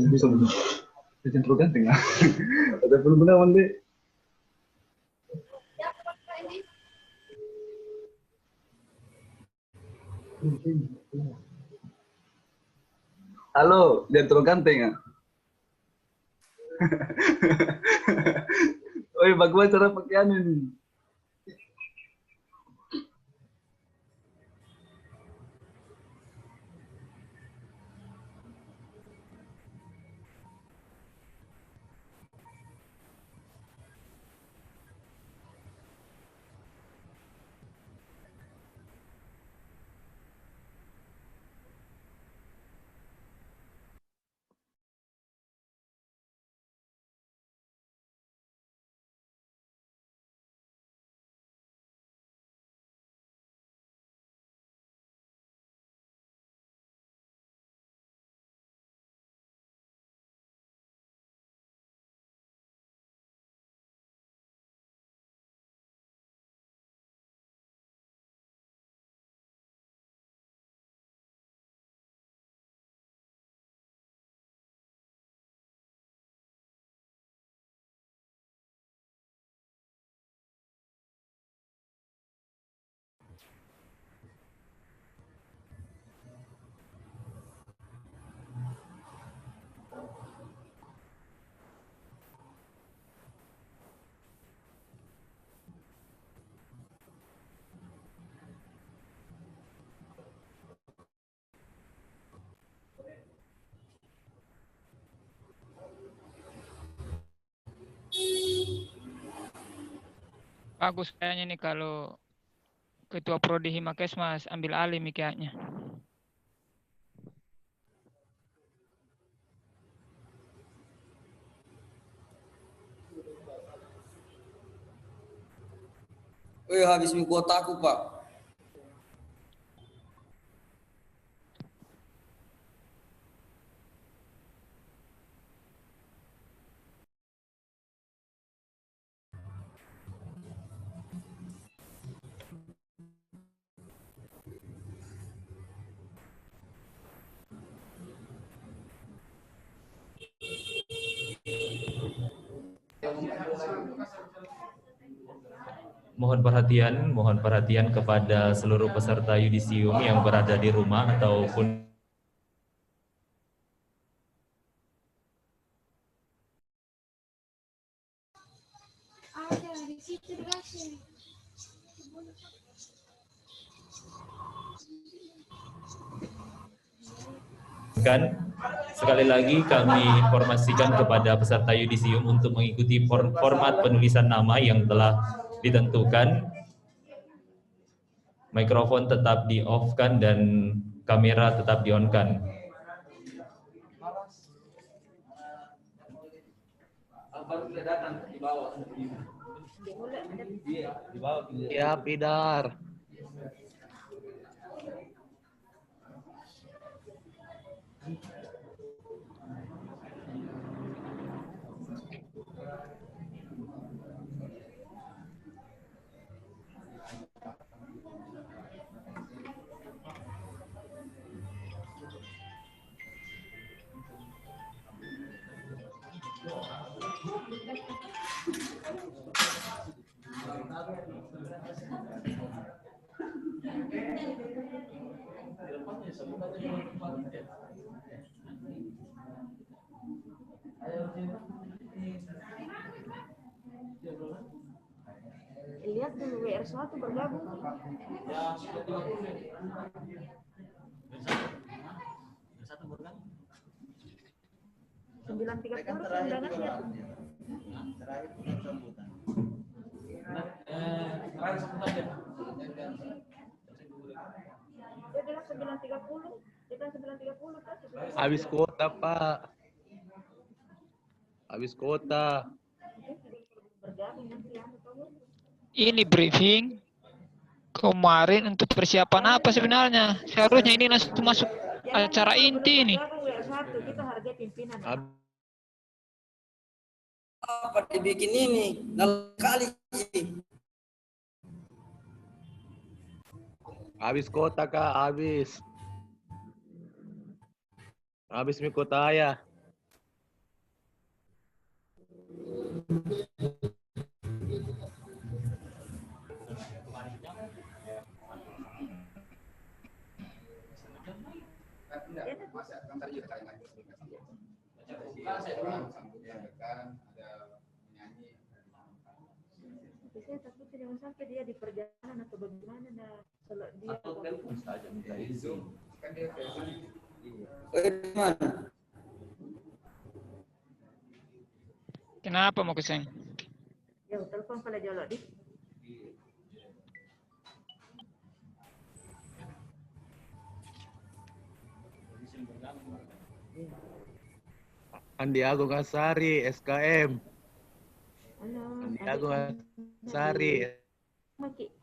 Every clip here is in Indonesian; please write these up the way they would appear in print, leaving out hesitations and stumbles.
Bisa benar. Centro ganteng lah. Ada benar-benar mandi. Halo, Centro ganteng ya. Oh, bagaimana cara pakaian ini? Bagus kayaknya nih kalau Ketua Prodi Himakesmas ambil alih nih kayaknya. Habis mie kotaku, Pak. Mohon perhatian kepada seluruh peserta yudisium yang berada di rumah ataupun sekali lagi kami informasikan kepada peserta yudisium untuk mengikuti format penulisan nama yang telah ditentukan. Mikrofon tetap di-off-kan dan kamera tetap di-on-kan. Ya, Pidar. Lihat dulu WR1 bergabung. Ya, sudah 30. WR1 bergabung. 9.30 undangannya. Terakhir sambutan. Terakhir sambutan ya. Dia bilang 9.30. Dia bilang 9.30 kan? Habis kuota, Pak. Habis kuota. Ini briefing kemarin untuk persiapan apa sebenarnya? Seharusnya ini langsung masuk acara inti ini. Apa dibikin ini? Dalam kali. Habis kuota Kak, habis. Habis mi kuota ya. Tapi saya takut jangan sampai dia di perjalanan atau bagaimana. Nah, kalau dia Mana? Kenapa mau keseng? ya telepon pada jolok di. Andi Agung Asari, SKM. Halo. Andi Agung Asari. Maki.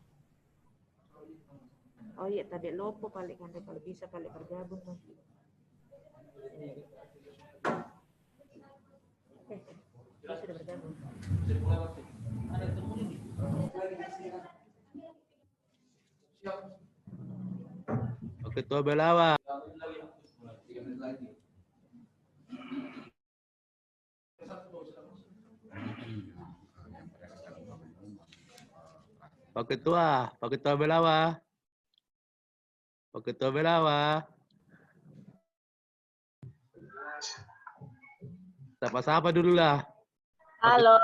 Oh iya tadi lopo paling kan kalau bisa paling bergabung Maki. Dia sudah bergabung. Ketua Belawa. Pak Ketua Belawa. Pak Ketua Belawa. Sapa-sapa dulu lah. Halo.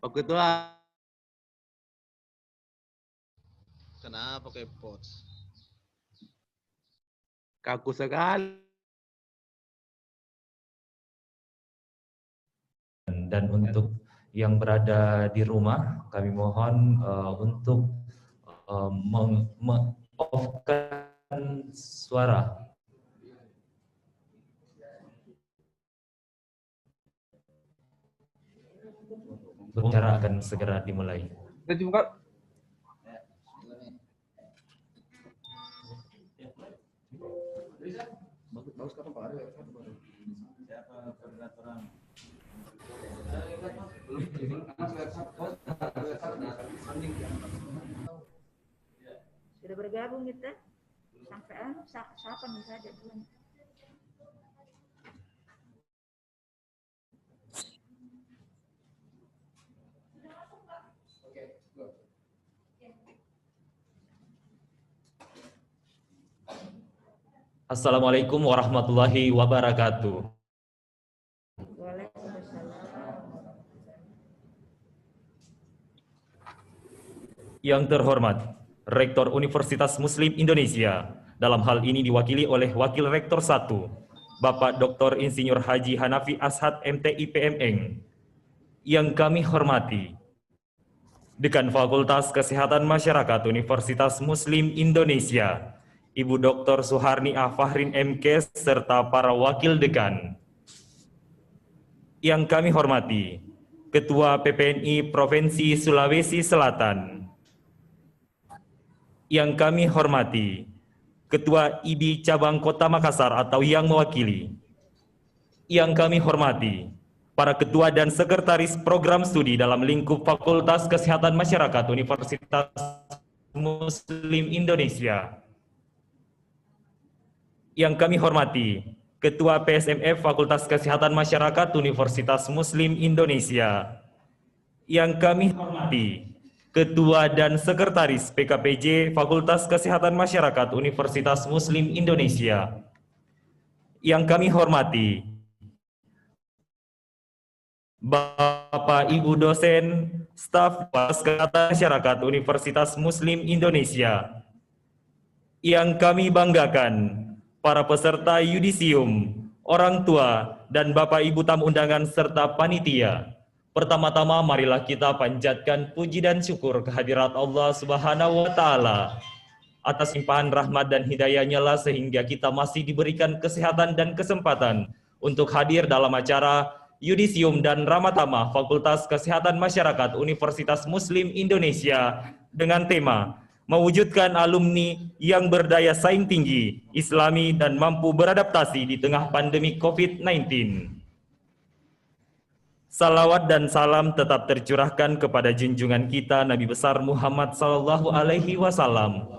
Pak Ketua. Kenapa kepot? Kaku sekali. Dan untuk yang berada di rumah, kami mohon untuk off-kan suara. Acara akan segera dimulai. Kita dibuka. Bagus sekarang Pak Ari. Sudah bergabung kita? Sampai siapa nih saja belum? Assalamualaikum warahmatullahi wabarakatuh. Yang terhormat, Rektor Universitas Muslim Indonesia, dalam hal ini diwakili oleh Wakil Rektor 1, Bapak Dr. Insinyur Haji Hanafi Ashad MTI PMN. Yang kami hormati, Dekan Fakultas Kesehatan Masyarakat Universitas Muslim Indonesia, Ibu Dr. Suharni A. Fahrin MK, serta para Wakil Dekan. Yang kami hormati, Ketua PPNI Provinsi Sulawesi Selatan. Yang kami hormati, Ketua IBI Cabang Kota Makassar atau yang mewakili. Yang kami hormati, para Ketua dan Sekretaris Program Studi dalam lingkup Fakultas Kesehatan Masyarakat Universitas Muslim Indonesia. Yang kami hormati, Ketua PSMF Fakultas Kesehatan Masyarakat Universitas Muslim Indonesia. Yang kami hormati, Ketua dan Sekretaris PKPJ Fakultas Kesehatan Masyarakat Universitas Muslim Indonesia. Yang kami hormati, Bapak Ibu dosen, staf Kesehatan Masyarakat Universitas Muslim Indonesia. Yang kami banggakan, para peserta yudisium, orang tua, dan Bapak Ibu tamu undangan serta panitia. Pertama-tama marilah kita panjatkan puji dan syukur kehadirat Allah Subhanahu wa Ta'ala atas limpahan rahmat dan hidayahnya lah sehingga kita masih diberikan kesehatan dan kesempatan untuk hadir dalam acara yudisium dan ramatama Fakultas Kesehatan Masyarakat Universitas Muslim Indonesia dengan tema mewujudkan alumni yang berdaya saing tinggi, islami, dan mampu beradaptasi di tengah pandemi COVID-19. Salawat dan salam tetap tercurahkan kepada junjungan kita Nabi besar Muhammad sallallahu alaihi wasallam,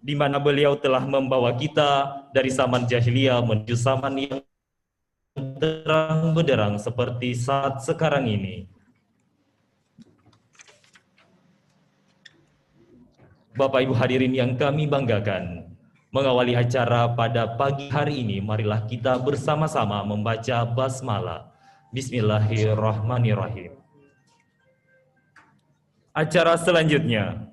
di mana beliau telah membawa kita dari zaman jahiliyah menuju zaman yang terang benderang seperti saat sekarang ini. Bapak Ibu hadirin yang kami banggakan, mengawali acara pada pagi hari ini, marilah kita bersama-sama membaca basmalah. Bismillahirrahmanirrahim. Acara selanjutnya,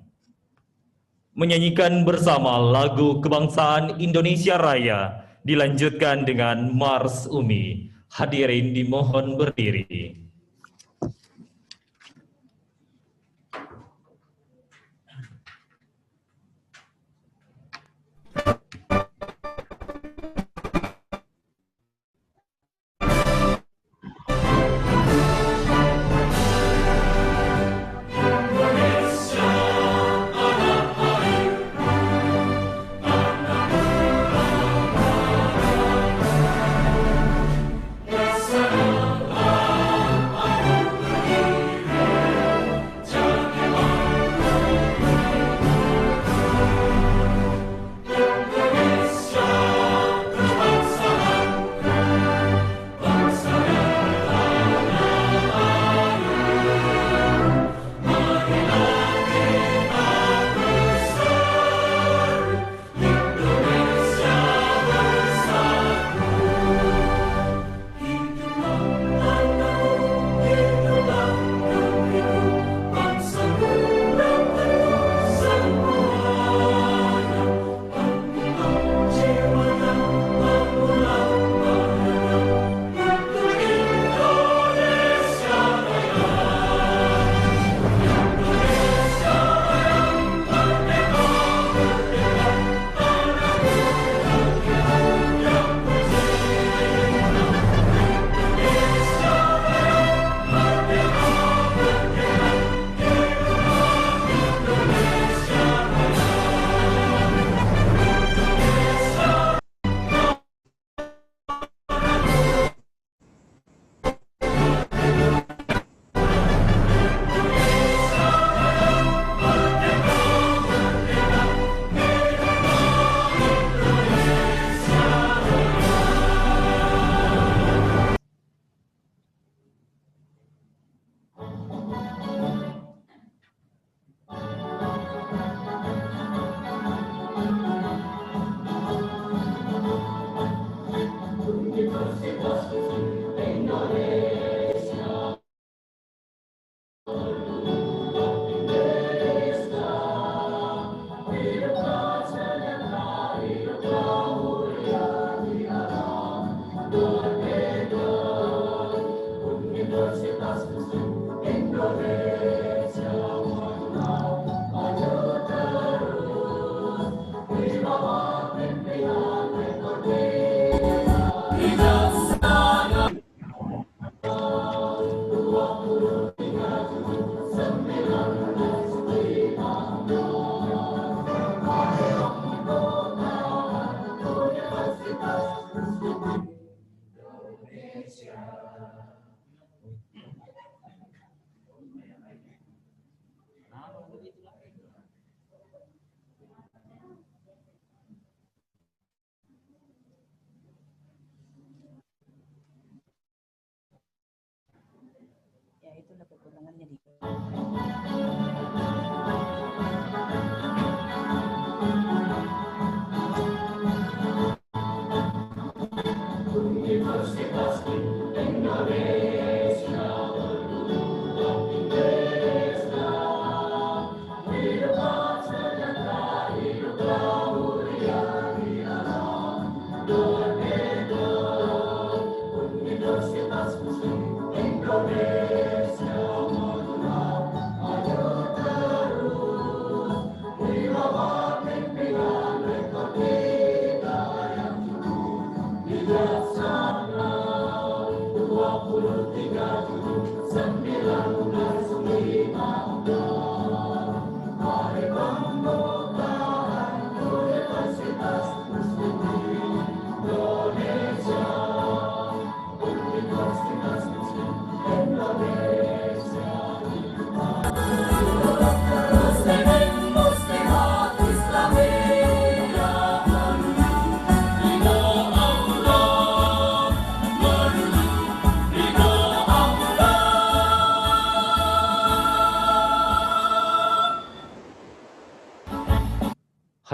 menyanyikan bersama lagu kebangsaan Indonesia Raya, dilanjutkan dengan Mars Umi. Hadirin dimohon berdiri.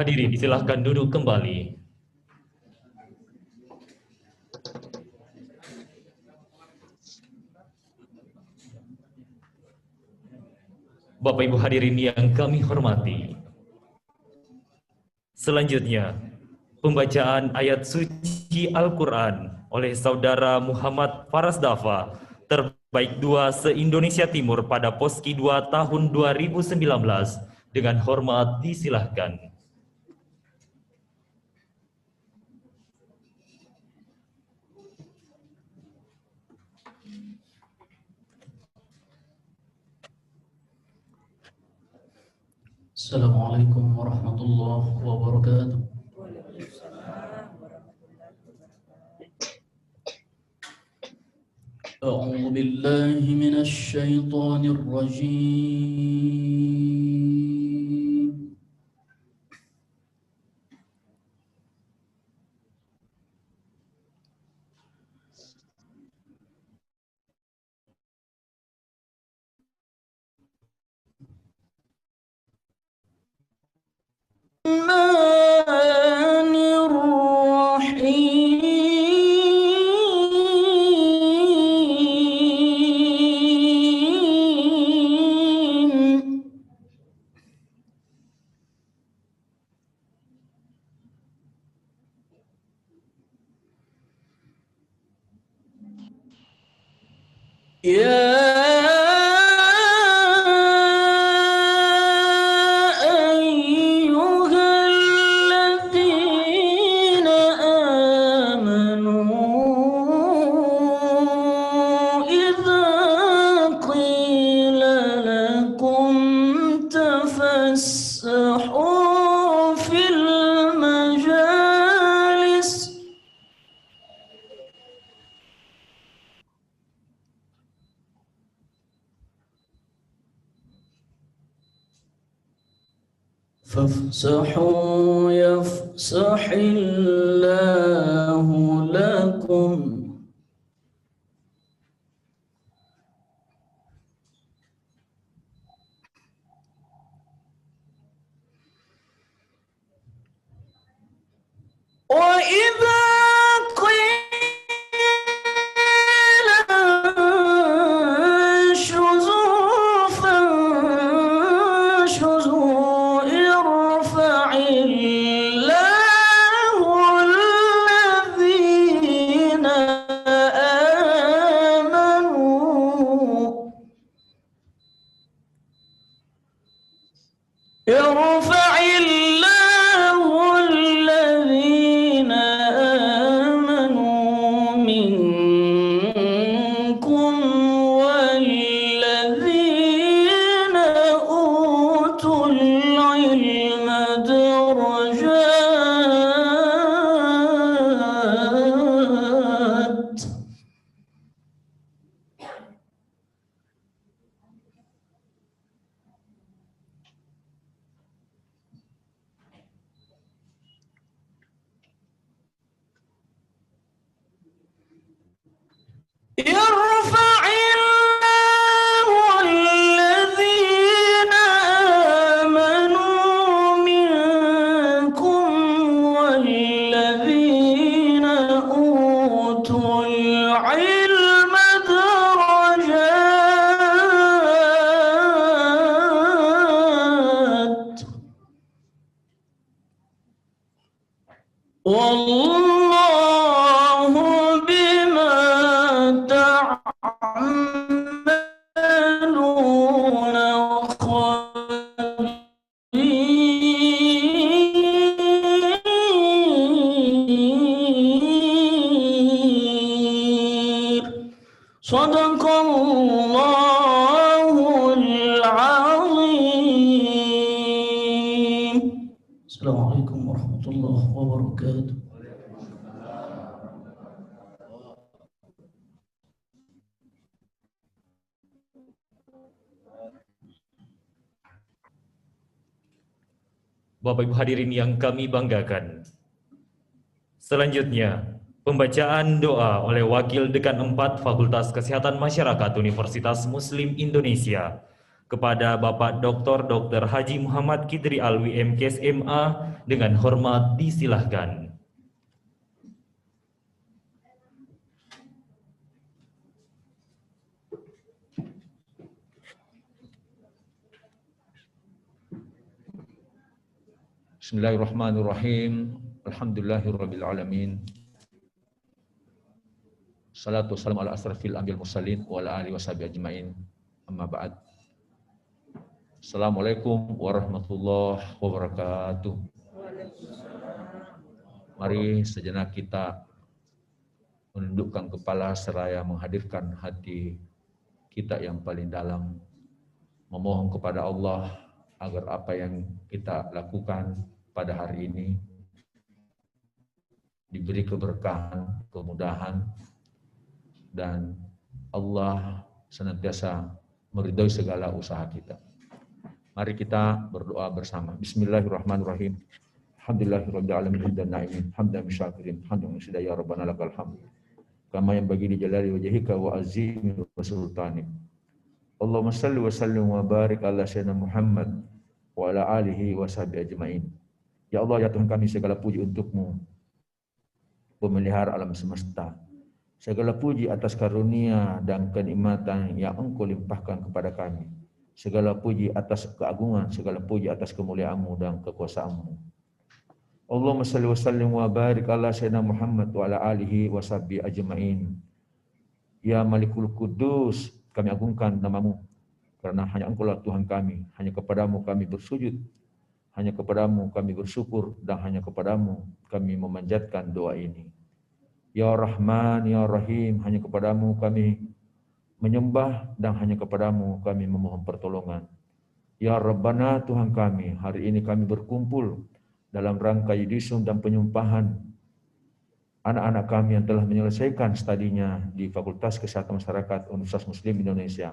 hadirin disilahkan duduk kembali. Bapak Ibu hadirin yang kami hormati. Selanjutnya, pembacaan ayat suci Al-Quran oleh Saudara Muhammad Farasdafa, terbaik 2 se-Indonesia Timur pada Poski 2 tahun 2019. Dengan hormat disilahkan. Assalamualaikum warahmatullahi wabarakatuh. أعوذ بالله من الشيطان الرجيم. الرحمن الرحيم. يا أيها الذين آمنوا إذا قيل لكم تفسحوا في المجالس فافسحوا يفسح الله لكم. وإذا قيل انشزوا فانشزوا يرفع الله الذين آمنوا يرفع الله الذين آمنوا منكم والذين أوتوا العلم درجات. يرفع الله الذين آمنوا منكم والذين أوتوا العلم درجات. والله بما تعملون خبير. صدق الله العظيم. السلام عليكم ورحمة الله وبركاته. Bapak Ibu hadirin yang kami banggakan. Selanjutnya, pembacaan doa oleh Wakil Dekan 4 Fakultas Kesehatan Masyarakat Universitas Muslim Indonesia, kepada Bapak Dr. Haji Muhammad Kidri Alwi MKes MA dengan hormat disilahkan. Bismillahirrahmanirrahim. Alhamdulillahirabbil alamin. Salatu wassalamu ala asrafil anbiya'il mursalin wa ala alihi washabihi ajmain. Amma ba'd. Assalamualaikum warahmatullahi wabarakatuh. Mari sejenak kita menundukkan kepala seraya menghadirkan hati kita yang paling dalam, memohon kepada Allah agar apa yang kita lakukan pada hari ini diberi keberkahan, kemudahan, dan Allah senantiasa meridhoi segala usaha kita. Mari kita berdoa bersama. Bismillahirrahmanirrahim. Alhamdulillahirabbil alamin hamdan na'imin hamdan syakirin hamdan syada ya rabbana lakal hamd. Kama yang bagi di jalali wajhika wa azimi wa sultanik. Allahumma shalli wa sallim wa barik ala sayyidina Muhammad wa ala alihi wa sahbihi ajmain. Ya Allah, ya Tuhan kami, segala puji untuk-Mu, pemelihara alam semesta. Segala puji atas karunia dan kenikmatan yang Engkau limpahkan kepada kami. Segala puji atas keagungan, segala puji atas kemuliaan-Mu dan kekuasaan-Mu. Allahumma shalli wa sallim wa barik ala sayyidina Muhammad wa ala alihi wa sahbihi ajmain. Ya Malikul Kudus, kami agungkan nama-Mu, karena hanya Engkau-lah Tuhan kami. Hanya kepada-Mu kami bersujud, hanya kepada-Mu kami bersyukur, dan hanya kepada-Mu kami memanjatkan doa ini. Ya Rahman, Ya Rahim, hanya kepada-Mu kami menyembah, dan hanya kepada-Mu kami memohon pertolongan. Ya Rabbana, Tuhan kami, hari ini kami berkumpul dalam rangka yudisum dan penyumpahan anak-anak kami yang telah menyelesaikan studinya di Fakultas Kesehatan Masyarakat Universitas Muslim Indonesia.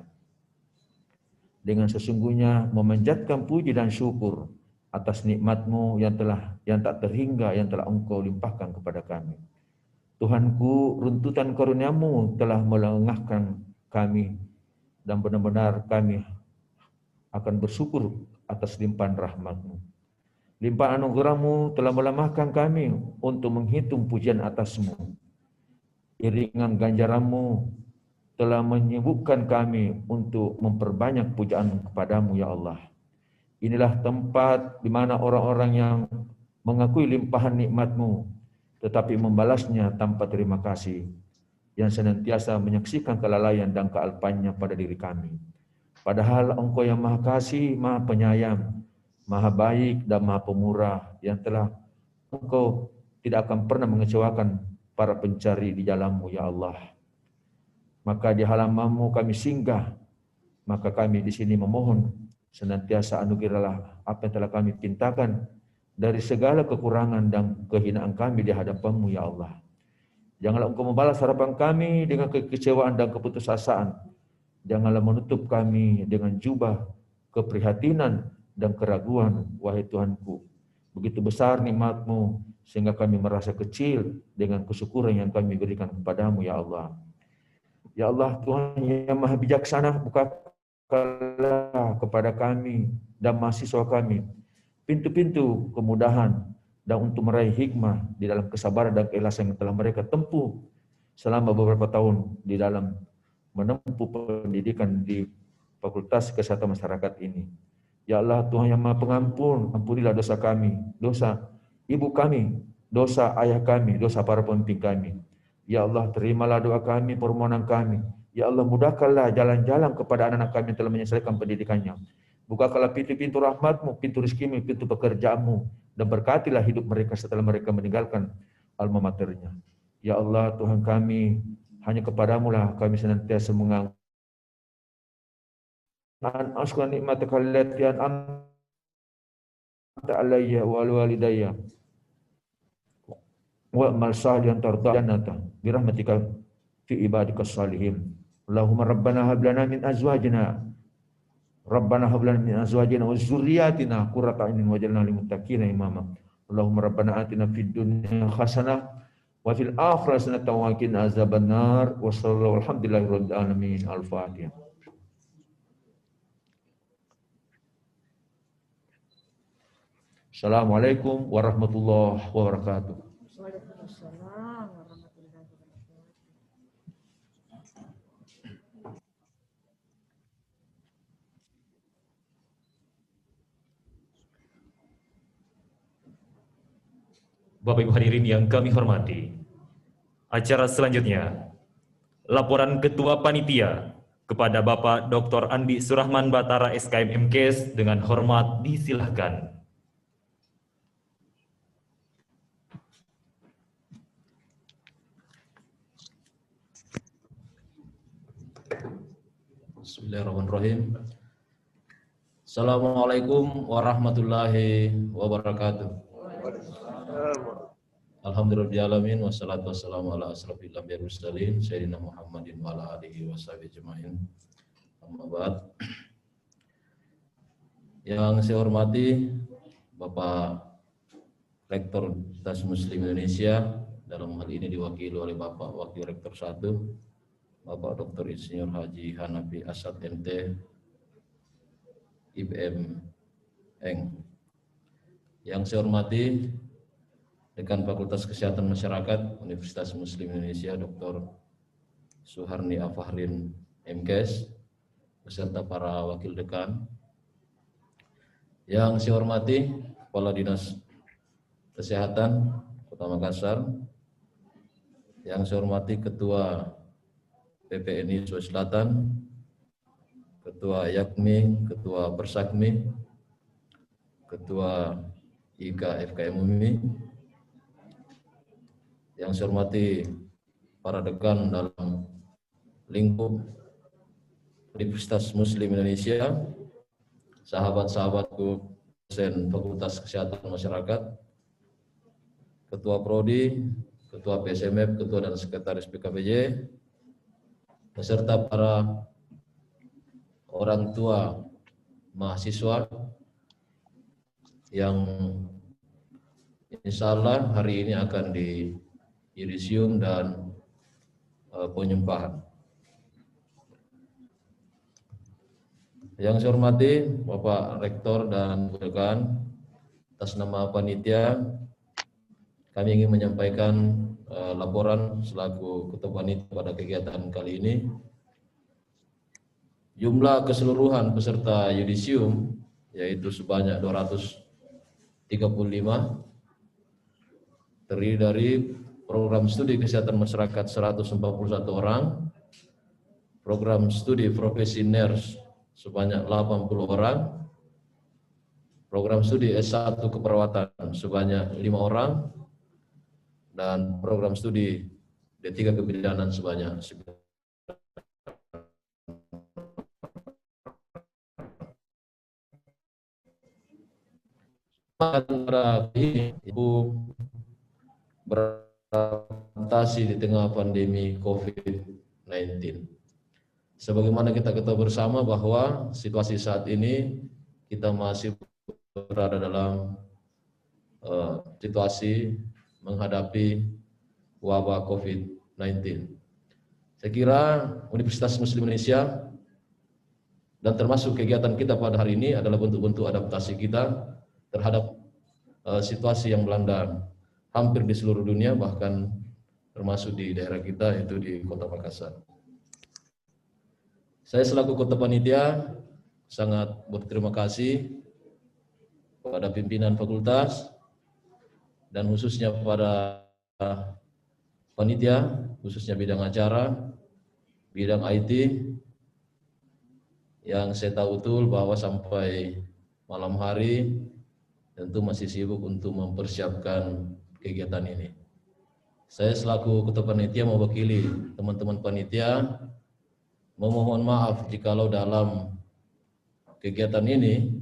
Dengan sesungguhnya memanjatkan puji dan syukur atas nikmat-Mu yang tak terhingga yang telah Engkau limpahkan kepada kami. Tuhanku, runtutan karunia-Mu telah melengahkan kami, dan benar-benar kami akan bersyukur atas limpahan rahmat-Mu. Limpahan anugerah-Mu telah melemahkan kami untuk menghitung pujian atas-Mu. Iringan ganjaran-Mu telah menyibukkan kami untuk memperbanyak pujaan kepada-Mu, ya Allah. Inilah tempat di mana orang-orang yang mengakui limpahan nikmat-Mu, tetapi membalasnya tanpa terima kasih, yang senantiasa menyaksikan kelalaian dan kealpannya pada diri kami. Padahal Engkau yang Maha Kasih, Maha Penyayang, Maha Baik, dan Maha Pemurah, yang telah Engkau tidak akan pernah mengecewakan para pencari di jalan-Mu, ya Allah. Maka di halaman-Mu kami singgah, maka kami di sini memohon senantiasa anugerahlah apa yang telah kami pintakan dari segala kekurangan dan kehinaan kami di hadapan-Mu, ya Allah. Janganlah Engkau membalas harapan kami dengan kekecewaan dan keputusasaan. Janganlah menutup kami dengan jubah keprihatinan dan keraguan, wahai Tuhanku. Begitu besar nikmat-Mu sehingga kami merasa kecil dengan kesyukuran yang kami berikan kepada-Mu, ya Allah. Ya Allah, Tuhan yang Maha Bijaksana, bukakanlah kepada kami dan mahasiswa kami pintu-pintu kemudahan dan untuk meraih hikmah di dalam kesabaran dan keikhlasan yang telah mereka tempuh selama beberapa tahun di dalam menempuh pendidikan di Fakultas Kesehatan Masyarakat ini. Ya Allah, Tuhan yang Maha Pengampun, ampunilah dosa kami, dosa ibu kami, dosa ayah kami, dosa para pemimpin kami. Ya Allah, terimalah doa kami, permohonan kami. Ya Allah, mudahkanlah jalan-jalan kepada anak-anak kami yang telah menyelesaikan pendidikannya. Bukakanlah pintu-pintu rahmat-Mu, pintu rezeki-Mu, pintu pekerjaan-Mu, dan berkatilah hidup mereka setelah mereka meninggalkan alma maternya. Ya Allah, Tuhan kami, hanya kepada-Mu lah kami senantiasa mengangkat. An askur nikmataka allati an'amta alayya wa walidayya wa amal salihan tarda jannata bi rahmatika fi ibadikas salihin. Allahumma rabbana hab lana min azwajina Rabbana hab lana min azwajina wa dzurriyyatina qurrata a'yunin waj'alna lil muttaqina imama. Allahumma rabbana atina fid dunya hasanah wa fil akhirati hasanah wa qina azabannar. Wa sallallahu alhamdulillahi rabbil alamin. Al-Fatihah. Assalamualaikum warahmatullahi wabarakatuh. Waalaikumsalam warahmatullahi wabarakatuh. Bapak Ibu hadirin yang kami hormati, acara selanjutnya, laporan Ketua Panitia kepada Bapak Dr. Andi Surahman Batara SKM MKes dengan hormat disilahkan. Bismillahirrahmanirrahim. Assalamualaikum warahmatullahi wabarakatuh. Alhamdulillahirrahmanirrahim. Wassalatu wassalamu ala asrafil anbiya'i wal mursalin sayyidina Muhammadin wa ala alihi washabihi ajmain. Amma ba'd. Yang saya hormati Bapak Rektor Universitas Muslim Indonesia, dalam hal ini diwakili oleh Bapak Wakil Rektor 1, Bapak Dr. Insinyur Haji Hanafi Asad MT, IPM Eng. Yang saya hormati Dekan Fakultas Kesehatan Masyarakat Universitas Muslim Indonesia, Dr. Suharni Afahrin MKes, beserta para wakil dekan. Yang saya hormati Kepala Dinas Kesehatan Kota Makassar. Yang saya hormati Ketua PPNI Sulawesi Selatan, Ketua Yakmi, Ketua Persakmi, Ketua IKA FKM UMI. Yang saya hormati para dekan dalam lingkup Universitas Muslim Indonesia, sahabat-sahabatku dosen Fakultas Kesehatan Masyarakat, Ketua Prodi, Ketua PSMF, Ketua dan Sekretaris PKPJ, beserta para orang tua mahasiswa yang insya Allah hari ini akan di yudisium dan penyumpahan. Yang saya hormati Bapak Rektor dan dekan, atas nama panitia kami ingin menyampaikan laporan selaku Ketua Panitia pada kegiatan kali ini. Jumlah keseluruhan peserta yudisium yaitu sebanyak 235, terdiri dari program studi kesehatan masyarakat 141 orang, program studi profesi nurse sebanyak 80 orang, program studi S1 keperawatan sebanyak 5 orang, dan program studi D3 kebidanan sebanyak 9. Pada ini Ibu beradaptasi di tengah pandemi COVID-19. Sebagaimana kita ketahui bersama bahwa situasi saat ini kita masih berada dalam situasi menghadapi wabah COVID-19. Saya kira Universitas Muslim Indonesia dan termasuk kegiatan kita pada hari ini adalah bentuk-bentuk adaptasi kita terhadap situasi yang melanda hampir di seluruh dunia, bahkan termasuk di daerah kita, yaitu di Kota Makassar. Saya selaku Ketua Panitia sangat berterima kasih kepada pimpinan fakultas dan khususnya pada panitia, khususnya bidang acara, bidang IT, yang saya tahu betul bahwa sampai malam hari tentu masih sibuk untuk mempersiapkan kegiatan ini. Saya selaku Ketua Panitia mewakili teman-teman panitia memohon maaf jikalau dalam kegiatan ini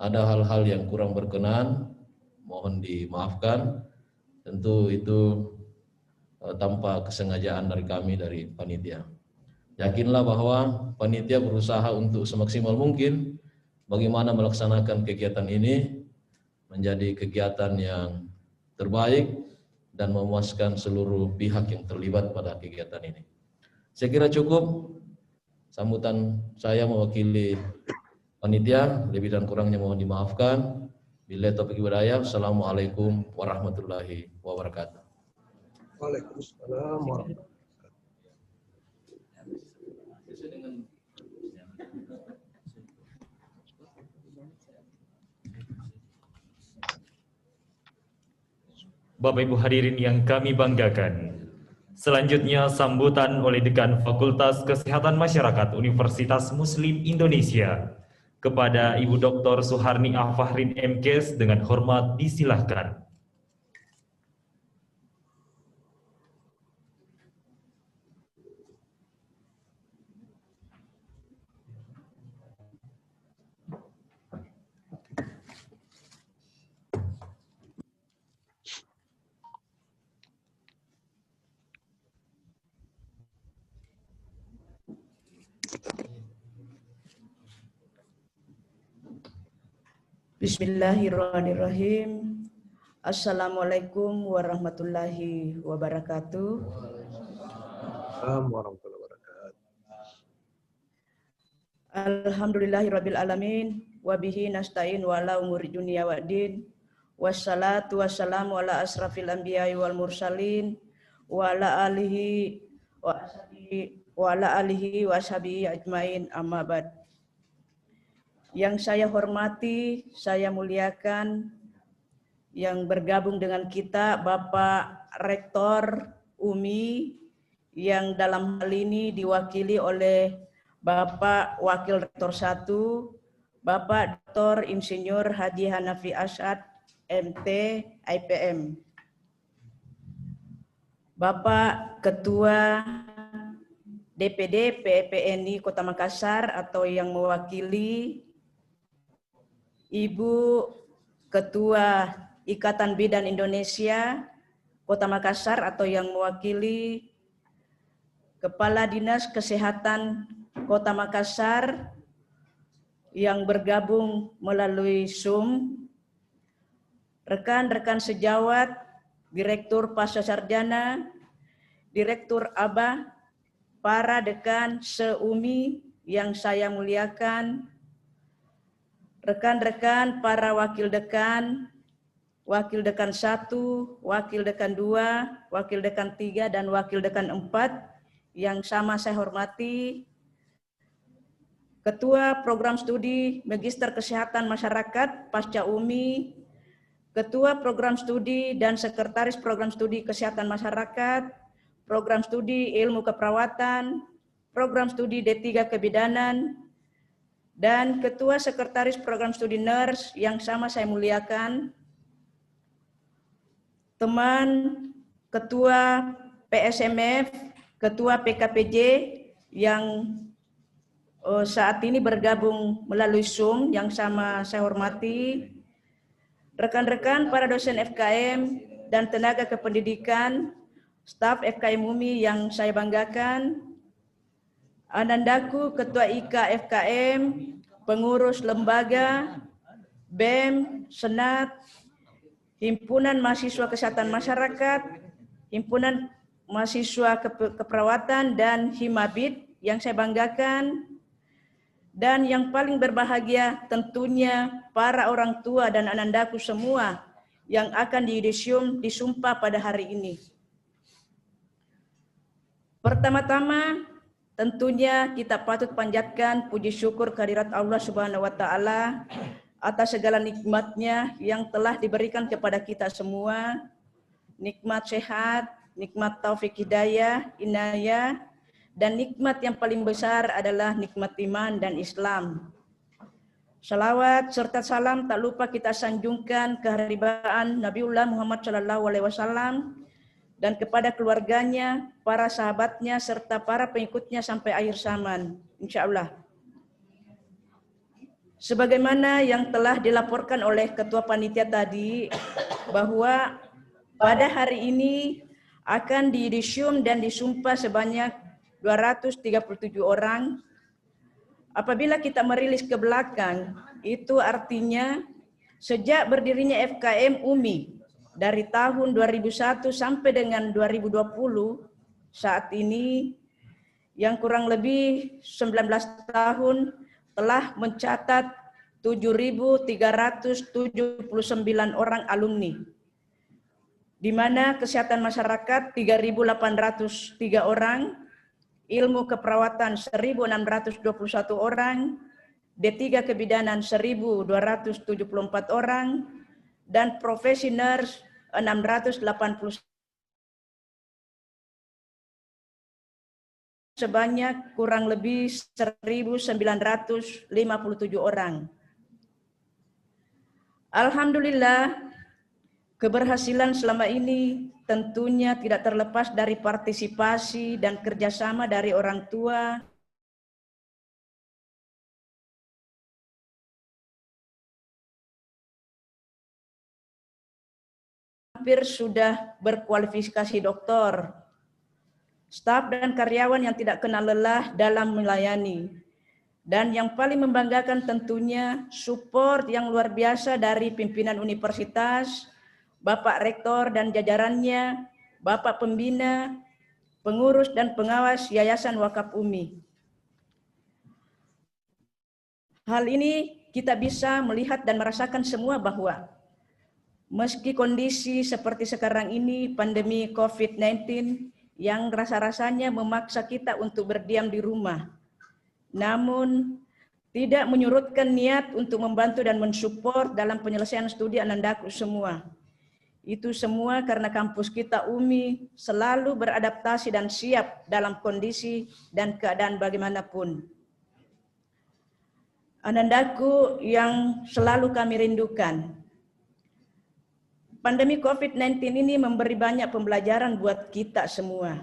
ada hal-hal yang kurang berkenan, mohon dimaafkan. Tentu itu tanpa kesengajaan dari kami, dari panitia. Yakinlah bahwa panitia berusaha untuk semaksimal mungkin bagaimana melaksanakan kegiatan ini menjadi kegiatan yang terbaik dan memuaskan seluruh pihak yang terlibat pada kegiatan ini. Saya kira cukup sambutan saya mewakili panitia, lebih dan kurangnya mohon dimaafkan. Billahi taufiq hidayah. Assalamualaikum warahmatullahi wabarakatuh. Waalaikumsalam warahmatullahi Bapak Ibu hadirin yang kami banggakan, selanjutnya sambutan oleh Dekan Fakultas Kesehatan Masyarakat Universitas Muslim Indonesia kepada Ibu Dr. Suharni Afahrin MKes dengan hormat disilahkan. Bismillahirrahmanirrahim. Assalamualaikum warahmatullahi wabarakatuh. warahmatullahi wabarakatuh. Alhamdulillahirabbil alamin wa bihi nasta'in wa ala umuri dunya waddin. Wassalatu wassalamu ala asrafil anbiya'i wal mursalin wa ala alihi wa ashabihi ajmain, amma ba'd. Yang saya hormati, saya muliakan yang bergabung dengan kita Bapak Rektor UMI yang dalam hal ini diwakili oleh Bapak Wakil Rektor 1, Bapak Dr. Insinyur Haji Hanafi Asyad, MT, IPM. Bapak Ketua DPD PEPNI Kota Makassar atau yang mewakili Ibu Ketua Ikatan Bidan Indonesia Kota Makassar atau yang mewakili Kepala Dinas Kesehatan Kota Makassar yang bergabung melalui Zoom, rekan-rekan sejawat, Direktur Pascasarjana, Direktur ABA, para dekan se-UMI yang saya muliakan, rekan-rekan para wakil dekan 1, wakil dekan 2, wakil dekan 3, dan wakil dekan 4 yang sama saya hormati, Ketua Program Studi Magister Kesehatan Masyarakat Pasca UMI, Ketua Program Studi dan Sekretaris Program Studi Kesehatan Masyarakat, Program Studi Ilmu Keperawatan, Program Studi D3 Kebidanan, dan Ketua Sekretaris Program Studi Nurse yang sama saya muliakan, teman Ketua PSMF, Ketua PKPJ yang saat ini bergabung melalui Zoom yang sama saya hormati, rekan-rekan para dosen FKM dan tenaga kependidikan, staf FKM UMI yang saya banggakan, Anandaku Ketua IK FKM, pengurus lembaga, BEM, Senat, Himpunan Mahasiswa Kesehatan Masyarakat, Himpunan Mahasiswa Keperawatan, dan Himabid yang saya banggakan, dan yang paling berbahagia tentunya para orang tua dan anandaku semua yang akan disumpah pada hari ini. Pertama-tama, tentunya kita patut panjatkan puji syukur kehadirat Allah Subhanahu wa Ta'ala atas segala nikmatnya yang telah diberikan kepada kita semua, nikmat sehat, nikmat taufik hidayah, inayah, dan nikmat yang paling besar adalah nikmat iman dan Islam. Salawat serta salam tak lupa kita sanjungkan keharibaan Nabiullah Muhammad SAW dan kepada keluarganya, para sahabatnya, serta para pengikutnya sampai akhir zaman, insya Allah. Sebagaimana yang telah dilaporkan oleh Ketua Panitia tadi, bahwa pada hari ini akan diidisium dan disumpah sebanyak 237 orang. Apabila kita merilis ke belakang, itu artinya sejak berdirinya FKM UMI, dari tahun 2001 sampai dengan 2020 saat ini yang kurang lebih 19 tahun telah mencatat 7.379 orang alumni, di mana kesehatan masyarakat 3.803 orang, ilmu keperawatan 1.621 orang, D3 kebidanan 1.274 orang, dan profesi nurse 680 sebanyak kurang lebih 1.957 orang. Alhamdulillah, keberhasilan selama ini tentunya tidak terlepas dari partisipasi dan kerjasama dari orang tua, hampir sudah berkualifikasi doktor, staf dan karyawan yang tidak kenal lelah dalam melayani. Dan yang paling membanggakan tentunya support yang luar biasa dari pimpinan universitas, Bapak Rektor dan jajarannya, Bapak Pembina, pengurus dan pengawas Yayasan Wakaf Umi. Hal ini kita bisa melihat dan merasakan semua bahwa meski kondisi seperti sekarang ini, pandemi COVID-19 yang rasa-rasanya memaksa kita untuk berdiam di rumah, namun tidak menyurutkan niat untuk membantu dan mensupport dalam penyelesaian studi Anandaku semua. Itu semua karena kampus kita UMI selalu beradaptasi dan siap dalam kondisi dan keadaan bagaimanapun. Anandaku yang selalu kami rindukan. Pandemi COVID-19 ini memberi banyak pembelajaran buat kita semua,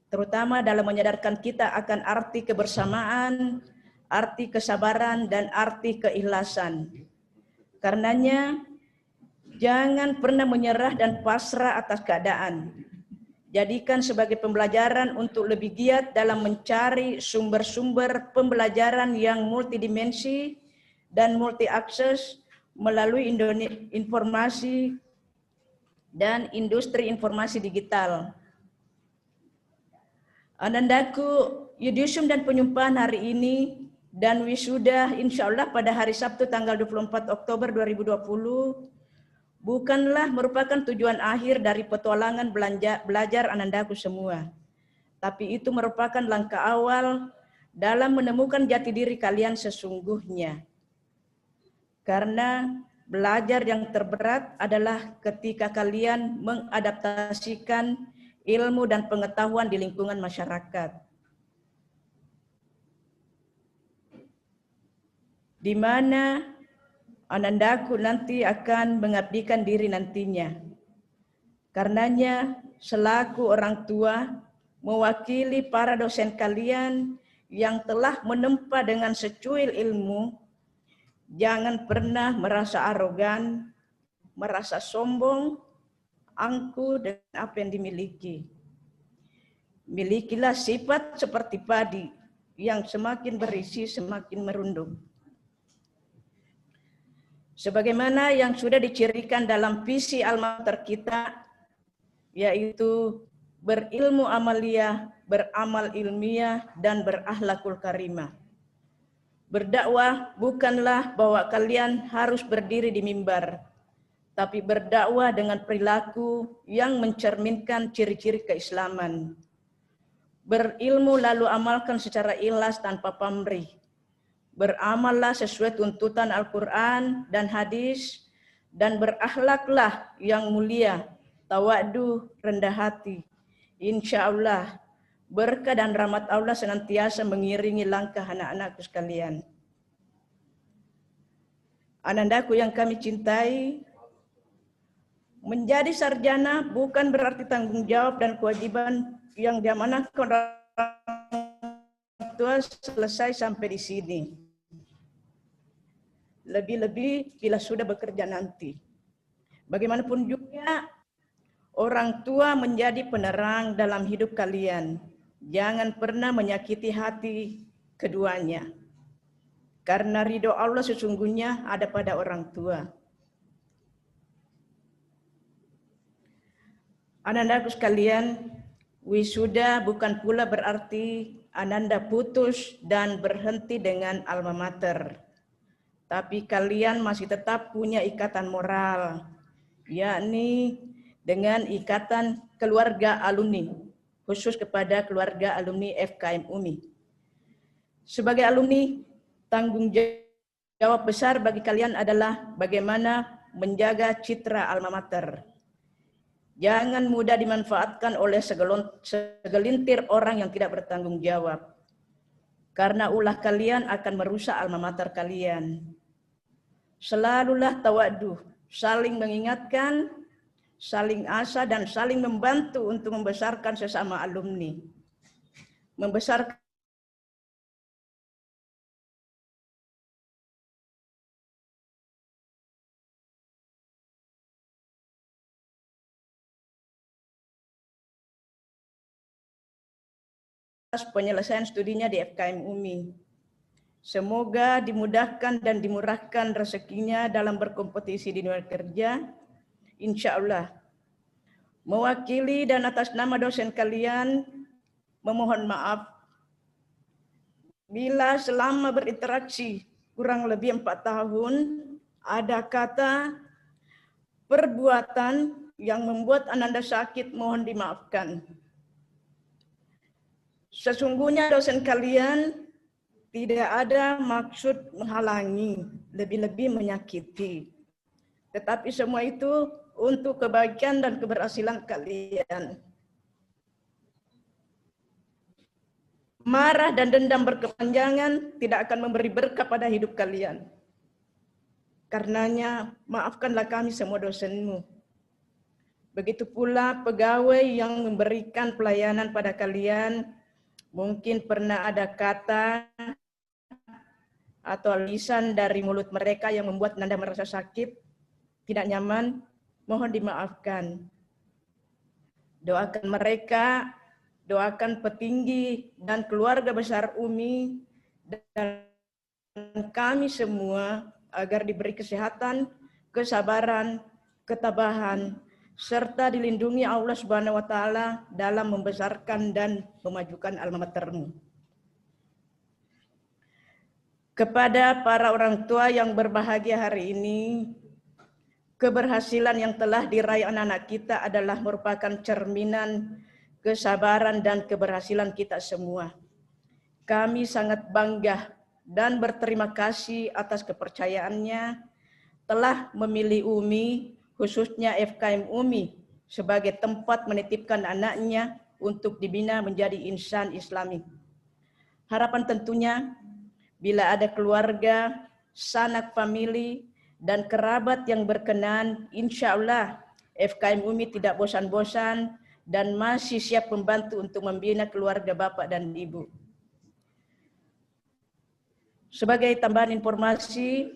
terutama dalam menyadarkan kita akan arti kebersamaan, arti kesabaran, dan arti keikhlasan. Karenanya, jangan pernah menyerah dan pasrah atas keadaan. Jadikan sebagai pembelajaran untuk lebih giat dalam mencari sumber-sumber pembelajaran yang multidimensi dan multi-akses melalui informasi dan industri informasi digital. Anandaku, yudisium dan penyumpahan hari ini dan wisuda insya Allah pada hari Sabtu tanggal 24 Oktober 2020 bukanlah merupakan tujuan akhir dari petualangan belajar Anandaku semua. Tapi itu merupakan langkah awal dalam menemukan jati diri kalian sesungguhnya. Karena belajar yang terberat adalah ketika kalian mengadaptasikan ilmu dan pengetahuan di lingkungan masyarakat, di mana Anandaku nanti akan mengabdikan diri nantinya. Karenanya, selaku orang tua, mewakili para dosen kalian yang telah menempa dengan secuil ilmu, jangan pernah merasa arogan, merasa sombong, angkuh dengan apa yang dimiliki. Milikilah sifat seperti padi yang semakin berisi semakin merunduk. Sebagaimana yang sudah dicirikan dalam visi alma mater kita, yaitu berilmu amaliyah, beramal ilmiah, dan berakhlakul karimah. Berdakwah bukanlah bahwa kalian harus berdiri di mimbar, tapi berdakwah dengan perilaku yang mencerminkan ciri-ciri keislaman. Berilmu lalu amalkan secara ikhlas tanpa pamrih. Beramallah sesuai tuntutan Al-Quran dan hadis, dan berakhlaklah yang mulia, tawadu, rendah hati. Insya Allah, berkah dan rahmat Allah senantiasa mengiringi langkah anak-anakku sekalian. Anandaku yang kami cintai, menjadi sarjana bukan berarti tanggung jawab dan kewajiban yang diamanahkan orang tua selesai sampai di sini. Lebih-lebih bila sudah bekerja nanti. Bagaimanapun juga, orang tua menjadi penerang dalam hidup kalian. Jangan pernah menyakiti hati keduanya. Karena ridho Allah sesungguhnya ada pada orang tua. Anandaku sekalian, wisuda bukan pula berarti Ananda putus dan berhenti dengan alma mater. tapi kalian masih tetap punya ikatan moral, yakni dengan ikatan keluarga alumni, khusus kepada keluarga alumni FKM UMI. Sebagai alumni, tanggung jawab besar bagi kalian adalah bagaimana menjaga citra alma mater. Jangan mudah dimanfaatkan oleh segelintir orang yang tidak bertanggung jawab. Karena ulah kalian akan merusak alma mater kalian. Selalulah tawadduh, saling mengingatkan, saling asa dan saling membantu untuk membesarkan sesama alumni. Membesarkan penyelesaian studinya di FKM UMI. Semoga dimudahkan dan dimurahkan rezekinya dalam berkompetisi di dunia kerja. Insya Allah. Mewakili dan atas nama dosen kalian, memohon maaf bila selama berinteraksi kurang lebih 4 tahun, ada kata, perbuatan yang membuat Ananda sakit, mohon dimaafkan. Sesungguhnya dosen kalian tidak ada maksud menghalangi, lebih-lebih menyakiti. Tetapi semua itu untuk kebaikan dan keberhasilan kalian. Marah dan dendam berkepanjangan tidak akan memberi berkah pada hidup kalian. Karenanya, maafkanlah kami semua dosenmu. Begitu pula pegawai yang memberikan pelayanan pada kalian, mungkin pernah ada kata atau lisan dari mulut mereka yang membuat Nanda merasa sakit, tidak nyaman, mohon dimaafkan. Doakan mereka, doakan petinggi dan keluarga besar UMI dan kami semua agar diberi kesehatan, kesabaran, ketabahan, serta dilindungi Allah Subhanahu wa taala dalam membesarkan dan memajukan alma matermu. Kepada para orang tua yang berbahagia hari ini, keberhasilan yang telah diraih anak-anak kita adalah merupakan cerminan kesabaran dan keberhasilan kita semua. Kami sangat bangga dan berterima kasih atas kepercayaannya telah memilih UMI, khususnya FKM UMI, sebagai tempat menitipkan anaknya untuk dibina menjadi insan Islami. Harapan tentunya, bila ada keluarga, sanak famili, dan kerabat yang berkenan, insya Allah FKM UMI tidak bosan-bosan dan masih siap membantu untuk membina keluarga Bapak dan Ibu. Sebagai tambahan informasi,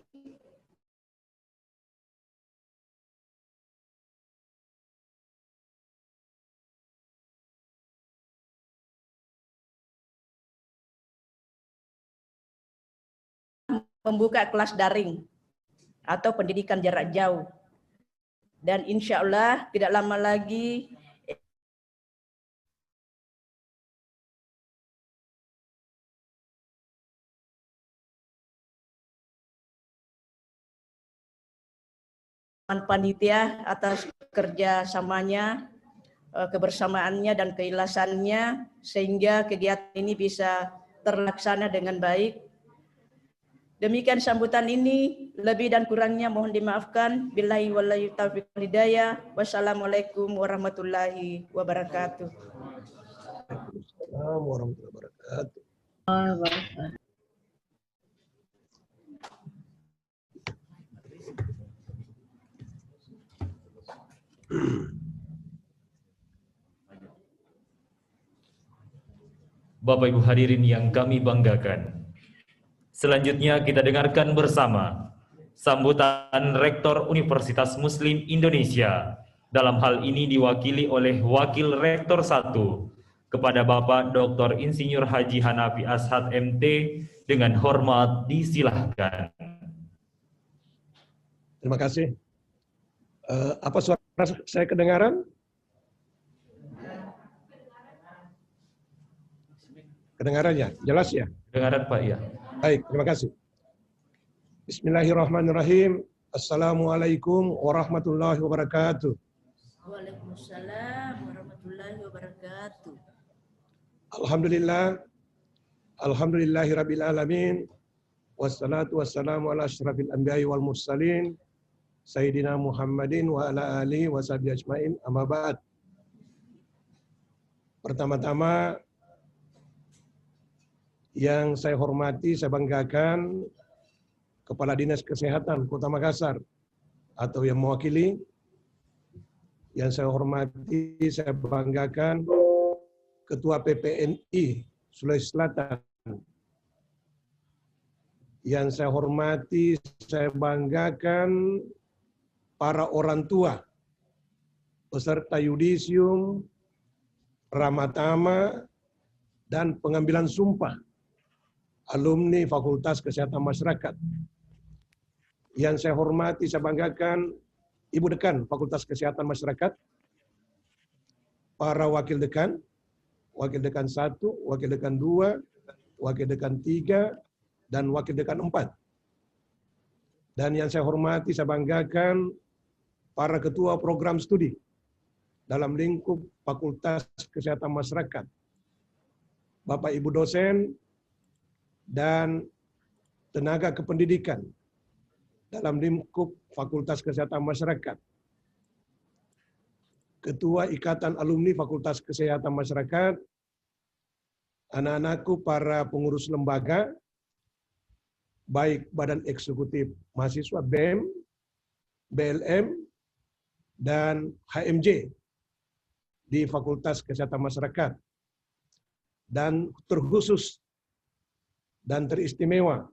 membuka kelas daring atau pendidikan jarak jauh. Dan insya Allah tidak lama lagi panitia atas kerjasamanya, kebersamaannya dan keikhlasannya sehingga kegiatan ini bisa terlaksana dengan baik. Demikian sambutan ini, lebih dan kurangnya mohon dimaafkan. Billahi wallahi taufiq wal hidayah. Wassalamualaikum warahmatullahi wabarakatuh. Waalaikumsalam warahmatullahi wabarakatuh. Bapak Ibu hadirin yang kami banggakan. Selanjutnya kita dengarkan bersama sambutan Rektor Universitas Muslim Indonesia. Dalam hal ini diwakili oleh Wakil Rektor 1 kepada Bapak Dr. Insinyur Haji Hanafi Ashad MT, dengan hormat disilahkan. Terima kasih. Apa suara saya kedengaran? Kedengarannya jelas ya? Kedengaran Pak, ya. Baik, terima kasih. Bismillahirrahmanirrahim. Assalamualaikum warahmatullahi wabarakatuh. Waalaikumsalam warahmatullahi wabarakatuh. Alhamdulillah. Alhamdulillahirabbil alamin. Wassalatu wassalamu ala asyrafil anbiya'i wal mursalin Sayyidina Muhammadin wa ala alihi wa sahbihi ajmain. Amma ba'd. Pertama-tama yang saya hormati, saya banggakan Kepala Dinas Kesehatan Kota Makassar atau yang mewakili. Yang saya hormati, saya banggakan Ketua PPNI Sulawesi Selatan. Yang saya hormati, saya banggakan para orang tua, peserta yudisium, ramatama, dan pengambilan sumpah alumni Fakultas Kesehatan Masyarakat. Yang saya hormati, saya banggakan Ibu Dekan Fakultas Kesehatan Masyarakat, para Wakil Dekan 1, Wakil Dekan 2, Wakil Dekan 3, dan Wakil Dekan 4. Dan yang saya hormati, saya banggakan para Ketua Program Studi dalam lingkup Fakultas Kesehatan Masyarakat, Bapak Ibu dosen, dan tenaga kependidikan dalam lingkup Fakultas Kesehatan Masyarakat, Ketua Ikatan Alumni Fakultas Kesehatan Masyarakat, anak-anakku para pengurus lembaga, baik Badan Eksekutif Mahasiswa BEM, BLM, dan HMJ di Fakultas Kesehatan Masyarakat, dan terkhusus dan teristimewa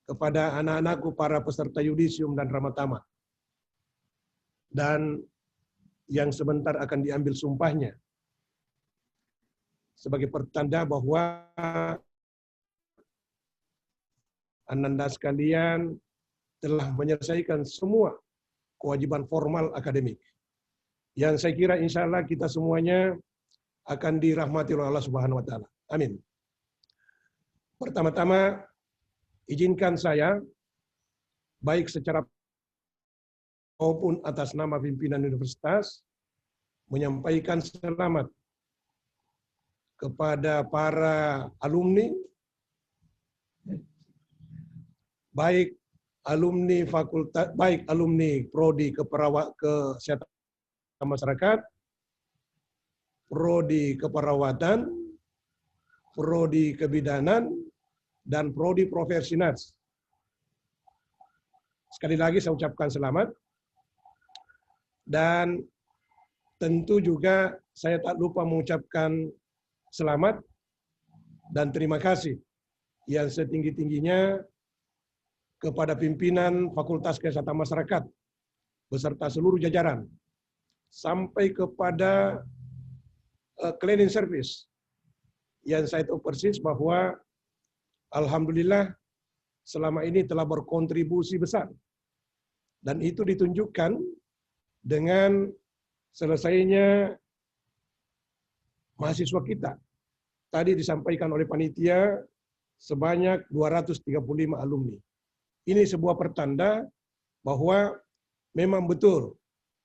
kepada anak-anakku para peserta yudisium dan ramatama, dan yang sebentar akan diambil sumpahnya sebagai pertanda bahwa Ananda sekalian telah menyelesaikan semua kewajiban formal akademik. Yang saya kira insya Allah kita semuanya akan dirahmati oleh Allah Subhanahu wa Ta'ala. Amin. Pertama-tama, izinkan saya, baik secara maupun atas nama pimpinan universitas, menyampaikan selamat kepada para alumni, baik alumni fakultas, baik alumni prodi kesehatan masyarakat, prodi keperawatan, prodi kebidanan, dan prodi profesi nas. Sekali lagi saya ucapkan selamat. Dan tentu juga saya tak lupa mengucapkan selamat dan terima kasih yang setinggi-tingginya kepada pimpinan Fakultas Kesehatan Masyarakat beserta seluruh jajaran, sampai kepada cleaning service yang saya tahu persis bahwa alhamdulillah selama ini telah berkontribusi besar, dan itu ditunjukkan dengan selesainya mahasiswa kita. Tadi disampaikan oleh panitia sebanyak 235 alumni. Ini sebuah pertanda bahwa memang betul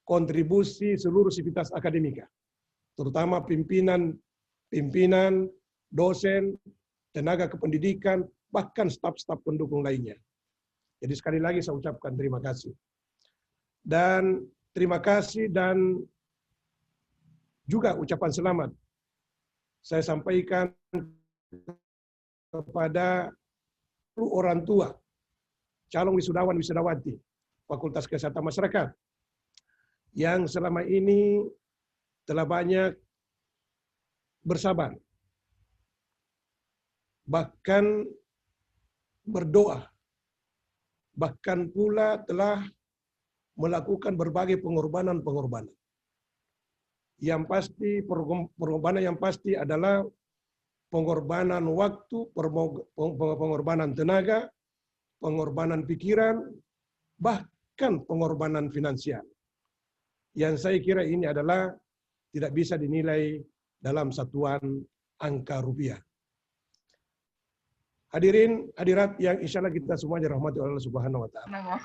kontribusi seluruh sivitas akademika, terutama pimpinan, dosen, tenaga kependidikan, bahkan staf-staf pendukung lainnya. Jadi sekali lagi saya ucapkan terima kasih. Dan terima kasih dan juga ucapan selamat saya sampaikan kepada seluruh orang tua, calon wisudawan wisudawati Fakultas Kesehatan Masyarakat yang selama ini telah banyak bersabar, bahkan berdoa, bahkan pula telah melakukan berbagai pengorbanan. Yang pasti, pengorbanan yang pasti adalah pengorbanan waktu, pengorbanan tenaga, pengorbanan pikiran, bahkan pengorbanan finansial. Yang saya kira ini adalah tidak bisa dinilai dalam satuan angka rupiah. Hadirin, hadirat yang insya Allah kita semuanya dirahmati oleh Allah Subhanahu wa Ta'ala.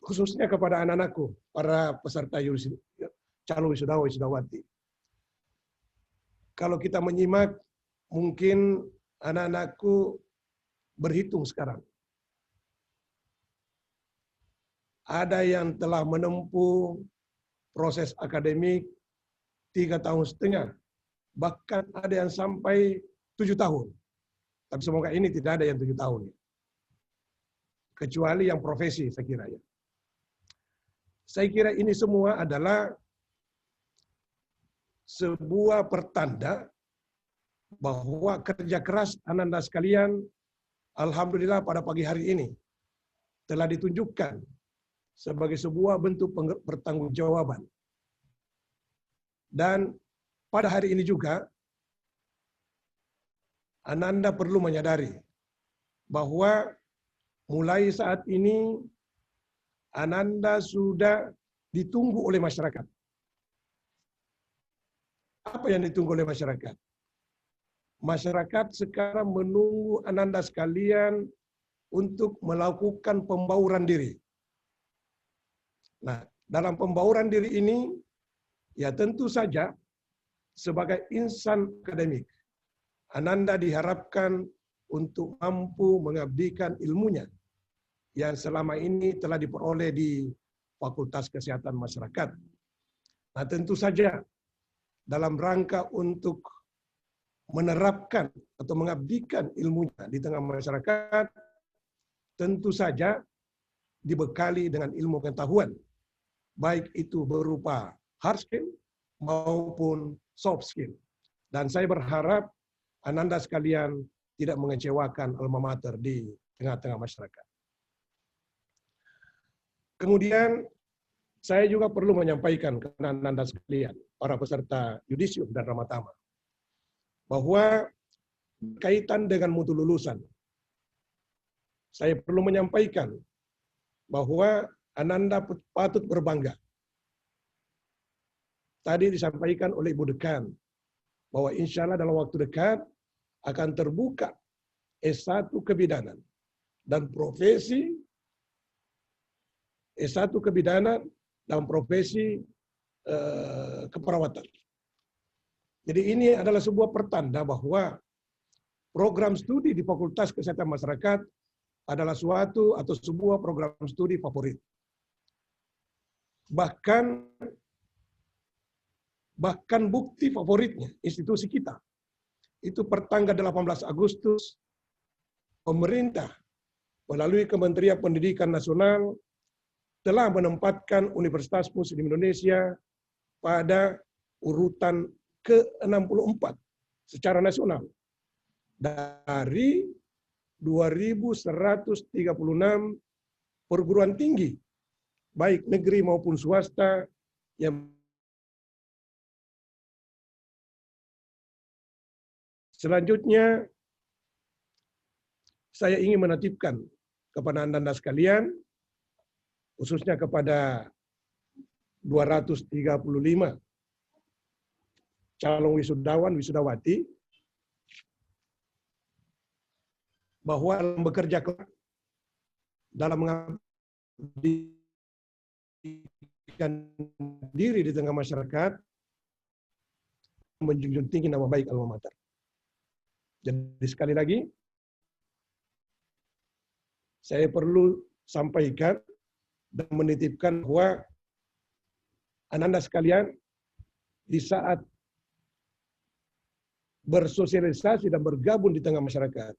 Khususnya kepada anak-anakku, para peserta calon wisudawa wisudawati. Kalau kita menyimak, mungkin anak-anakku berhitung sekarang. Ada yang telah menempuh proses akademik 3,5 tahun, bahkan ada yang sampai 7 tahun. Tapi semoga ini tidak ada yang 7 tahun. Kecuali yang profesi, saya kira ya. Saya kira ini semua adalah sebuah pertanda bahwa kerja keras Ananda sekalian, alhamdulillah pada pagi hari ini telah ditunjukkan sebagai sebuah bentuk pertanggungjawaban. Dan pada hari ini juga Ananda perlu menyadari bahwa mulai saat ini Ananda sudah ditunggu oleh masyarakat. Apa yang ditunggu oleh masyarakat? Masyarakat sekarang menunggu Ananda sekalian untuk melakukan pembauran diri. Nah, dalam pembauran diri ini, ya tentu saja sebagai insan akademik, Ananda diharapkan untuk mampu mengabdikan ilmunya yang selama ini telah diperoleh di Fakultas Kesehatan Masyarakat. Nah, tentu saja dalam rangka untuk menerapkan atau mengabdikan ilmunya di tengah masyarakat, tentu saja dibekali dengan ilmu pengetahuan, baik itu berupa hard skill maupun soft skill. Dan saya berharap Ananda sekalian tidak mengecewakan alma mater di tengah-tengah masyarakat. Kemudian saya juga perlu menyampaikan kepada Ananda sekalian, para peserta yudisium dan ramatama, bahwa kaitan dengan mutu lulusan, saya perlu menyampaikan bahwa Ananda patut berbangga. Tadi disampaikan oleh Ibu Dekan bahwa insya Allah dalam waktu dekat akan terbuka S1 kebidanan dan profesi S1 kebidanan dan profesi keperawatan. Jadi ini adalah sebuah pertanda bahwa program studi di Fakultas Kesehatan Masyarakat adalah suatu atau sebuah program studi favorit. Bahkan bukti favoritnya institusi kita itu pertanggal 18 Agustus pemerintah melalui Kementerian Pendidikan Nasional telah menempatkan Universitas Muslim Indonesia pada urutan ke-64 secara nasional dari 2.136 perguruan tinggi baik negeri maupun swasta yang selanjutnya saya ingin menitipkan kepada Anda sekalian, khususnya kepada 235 calon wisudawan, wisudawati, bahwa bekerja dalam mengabdikan diri di tengah masyarakat, menjunjung tinggi nama baik alma mater. Jadi sekali lagi, saya perlu sampaikan dan menitipkan bahwa Ananda sekalian di saat bersosialisasi dan bergabung di tengah masyarakat,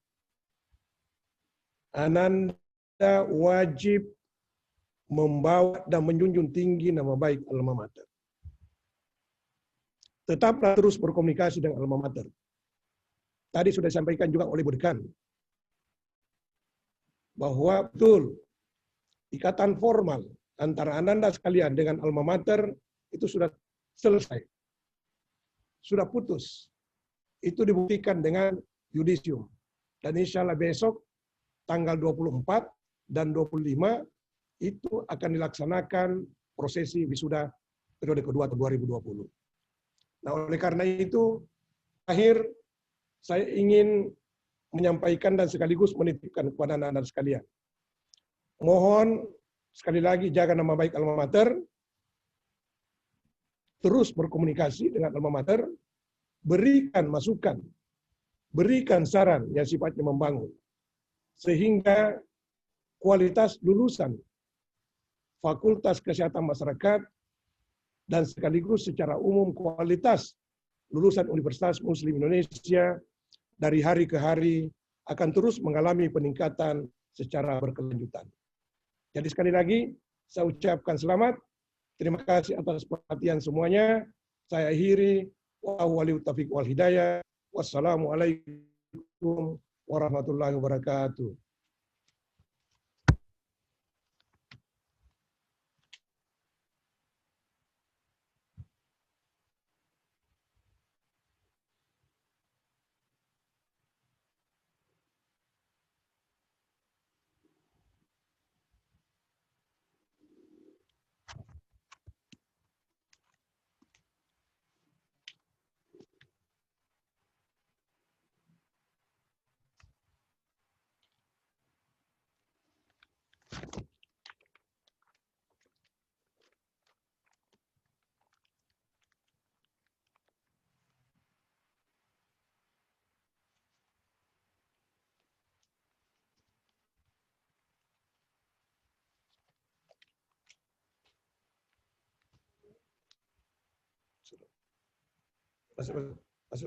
Ananda wajib membawa dan menjunjung tinggi nama baik alma mater. Tetaplah terus berkomunikasi dengan alma mater. Tadi sudah disampaikan juga oleh Bu Dekan bahwa betul ikatan formal antara Ananda sekalian dengan alma mater itu sudah selesai. Sudah putus. Itu dibuktikan dengan yudisium. Dan insya Allah besok tanggal 24 dan 25 itu akan dilaksanakan prosesi wisuda periode kedua tahun 2020. Nah, oleh karena itu, akhir saya ingin menyampaikan dan sekaligus menitipkan kepada anak-anak sekalian. Mohon sekali lagi jaga nama baik alma mater, terus berkomunikasi dengan alma mater, berikan masukan, berikan saran yang sifatnya membangun, sehingga kualitas lulusan Fakultas Kesehatan Masyarakat dan sekaligus secara umum kualitas lulusan Universitas Muslim Indonesia dari hari ke hari akan terus mengalami peningkatan secara berkelanjutan. Jadi sekali lagi saya ucapkan selamat. Terima kasih atas perhatian semuanya. Saya akhiri. Wa'alaikum taufiq wal hidayah. Wassalamualaikum warahmatullahi wabarakatuh.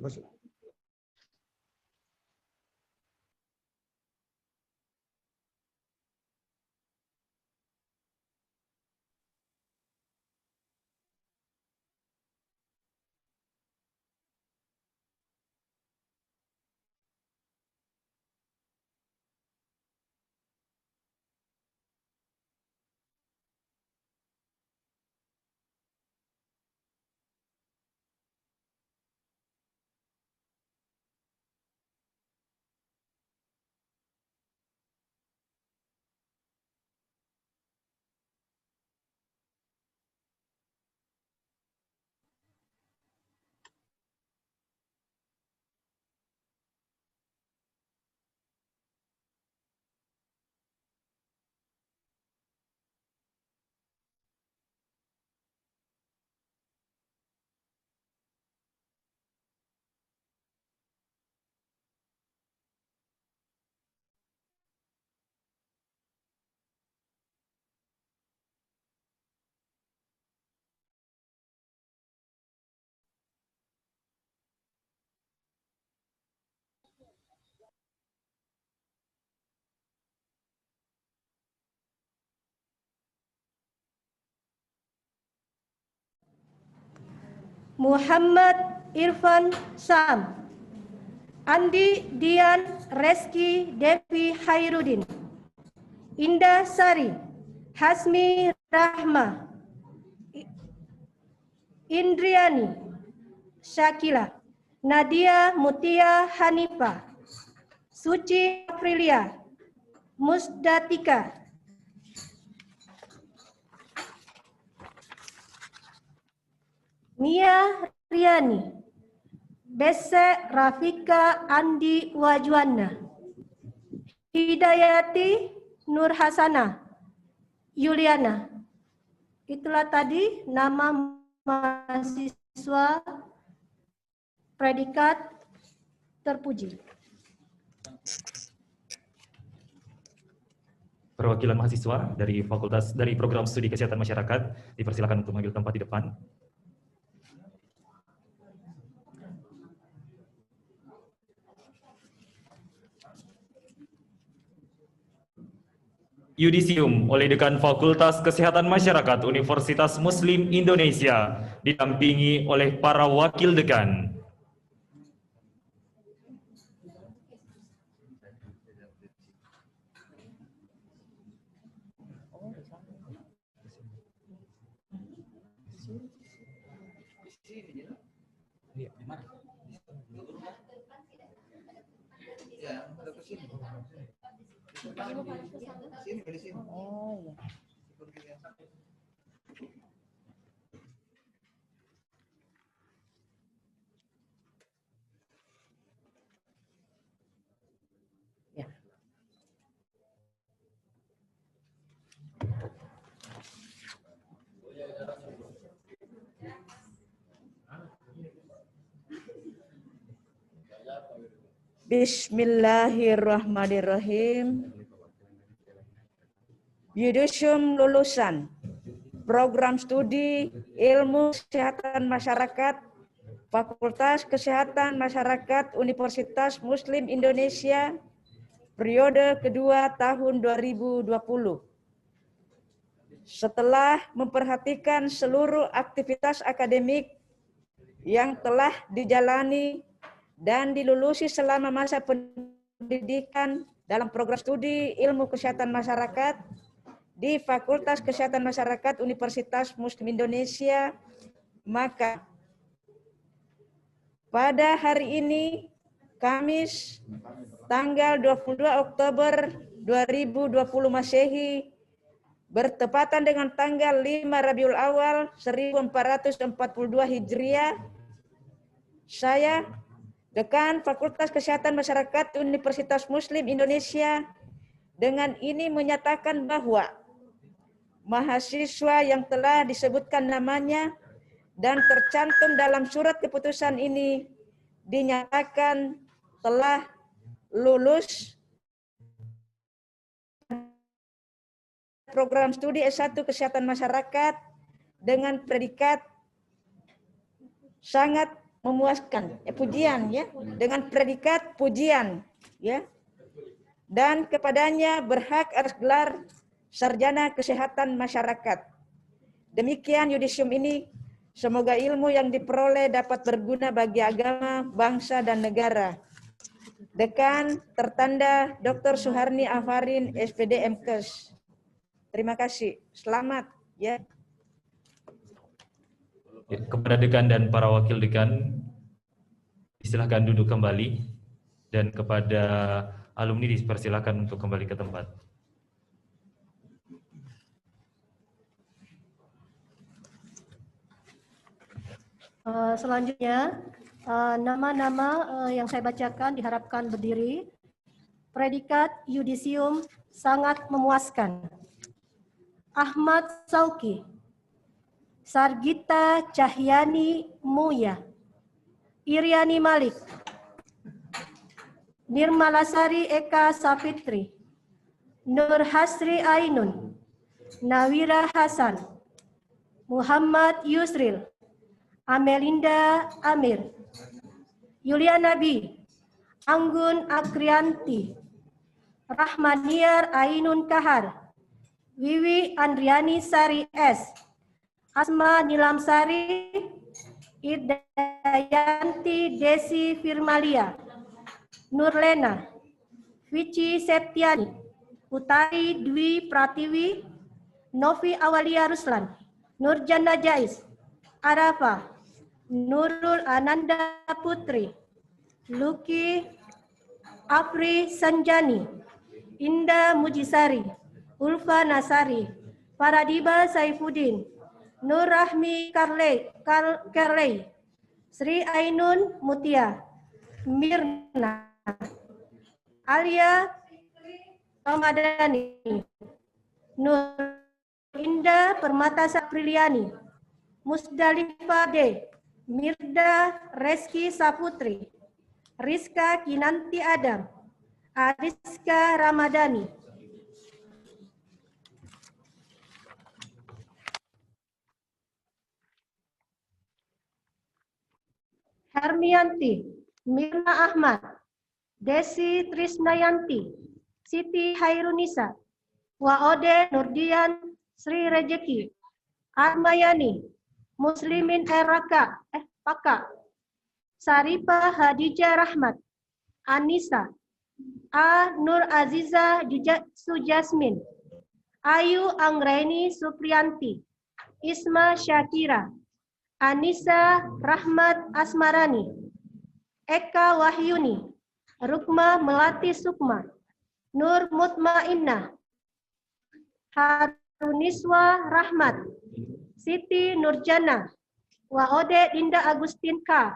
Masuk. Muhammad Irfan Sam, Andi Dian Reski Devi Hairudin, Indah Sari, Hasmi Rahma, Indriani Syakila, Nadia Mutia Hanifa, Suci Aprilia, Musdatika, Mia Riani, Dese Rafika Andi Wajwana, Hidayati Nur Hasana, Yuliana. Itulah tadi nama mahasiswa predikat terpuji. Perwakilan mahasiswa dari program studi kesehatan masyarakat dipersilakan untuk mengambil tempat di depan. Yudisium oleh Dekan Fakultas Kesehatan Masyarakat Universitas Muslim Indonesia didampingi oleh para wakil dekan. Oh ya. Bismillahirrahmanirrahim. Yudisium lulusan Program Studi Ilmu Kesehatan Masyarakat Fakultas Kesehatan Masyarakat Universitas Muslim Indonesia periode kedua tahun 2020. Setelah memperhatikan seluruh aktivitas akademik yang telah dijalani dan dilulusi selama masa pendidikan dalam program studi Ilmu Kesehatan Masyarakat di Fakultas Kesehatan Masyarakat Universitas Muslim Indonesia, maka pada hari ini, Kamis, tanggal 22 Oktober 2020 Masehi, bertepatan dengan tanggal 5 Rabiul Awal 1442 Hijriah, saya, Dekan Fakultas Kesehatan Masyarakat Universitas Muslim Indonesia, dengan ini menyatakan bahwa mahasiswa yang telah disebutkan namanya dan tercantum dalam surat keputusan ini dinyatakan telah lulus program studi S1 Kesehatan Masyarakat dengan predikat sangat memuaskan, pujian ya, dengan predikat pujian ya, dan kepadanya berhak atas gelar Sarjana Kesehatan Masyarakat. Demikian yudisium ini, semoga ilmu yang diperoleh dapat berguna bagi agama, bangsa, dan negara. Dekan tertanda Dr. Suharni Afarin, SPD MKes. Terima kasih. Selamat ya. Kepada dekan dan para wakil dekan, silakan duduk kembali, dan kepada alumni dipersilakan untuk kembali ke tempat. Selanjutnya, nama-nama yang saya bacakan diharapkan berdiri. Predikat yudisium sangat memuaskan. Ahmad Sauki, Sargita Cahyani Muya, Iriani Malik, Nirmalasari Eka Sapitri, Nur Hasri Ainun, Nawira Hasan, Muhammad Yusril, Amelinda Amir, Yuliana B, Anggun Akrianti, Rahmaniar Ainun Kahar, Wiwi Andriani Sari S, Asma Nilamsari, Idayanti Desi Firmalia, Nurlena, Vici Septiani, Utari Dwi Pratiwi, Novi Awalia Ruslan, Nurjana Jais, Arafa, Nurul Ananda Putri, Luki Afri Sanjani, Indah Mujisari, Ulfa Nasari, Faradiba Saifuddin, Nur Rahmi Karley, Sri Ainun Mutia, Mirna, Alia Ramadhani, Nur Indah Permata Sapriliani, Musdalifah D, Mirda Reski Saputri, Rizka Kinanti Adam, Ariska Ramadhani. Hermianti, Mirna Ahmad, Desi Trisnayanti, Siti Hairunisa, Waode Nurdian Sri Rejeki, Armayani, Muslimin Paka, Sarifa Hadijah Rahmat, Anissa, A. Nur Aziza Sujasmin, Ayu Anggraini Supriyanti, Isma Syakira, Anissa Rahmat Asmarani, Eka Wahyuni, Rukma Melati Sukma, Nur Mutmainnah, Haruniswa Rahmat, Siti Nurjana, Waode Dinda Agustin K,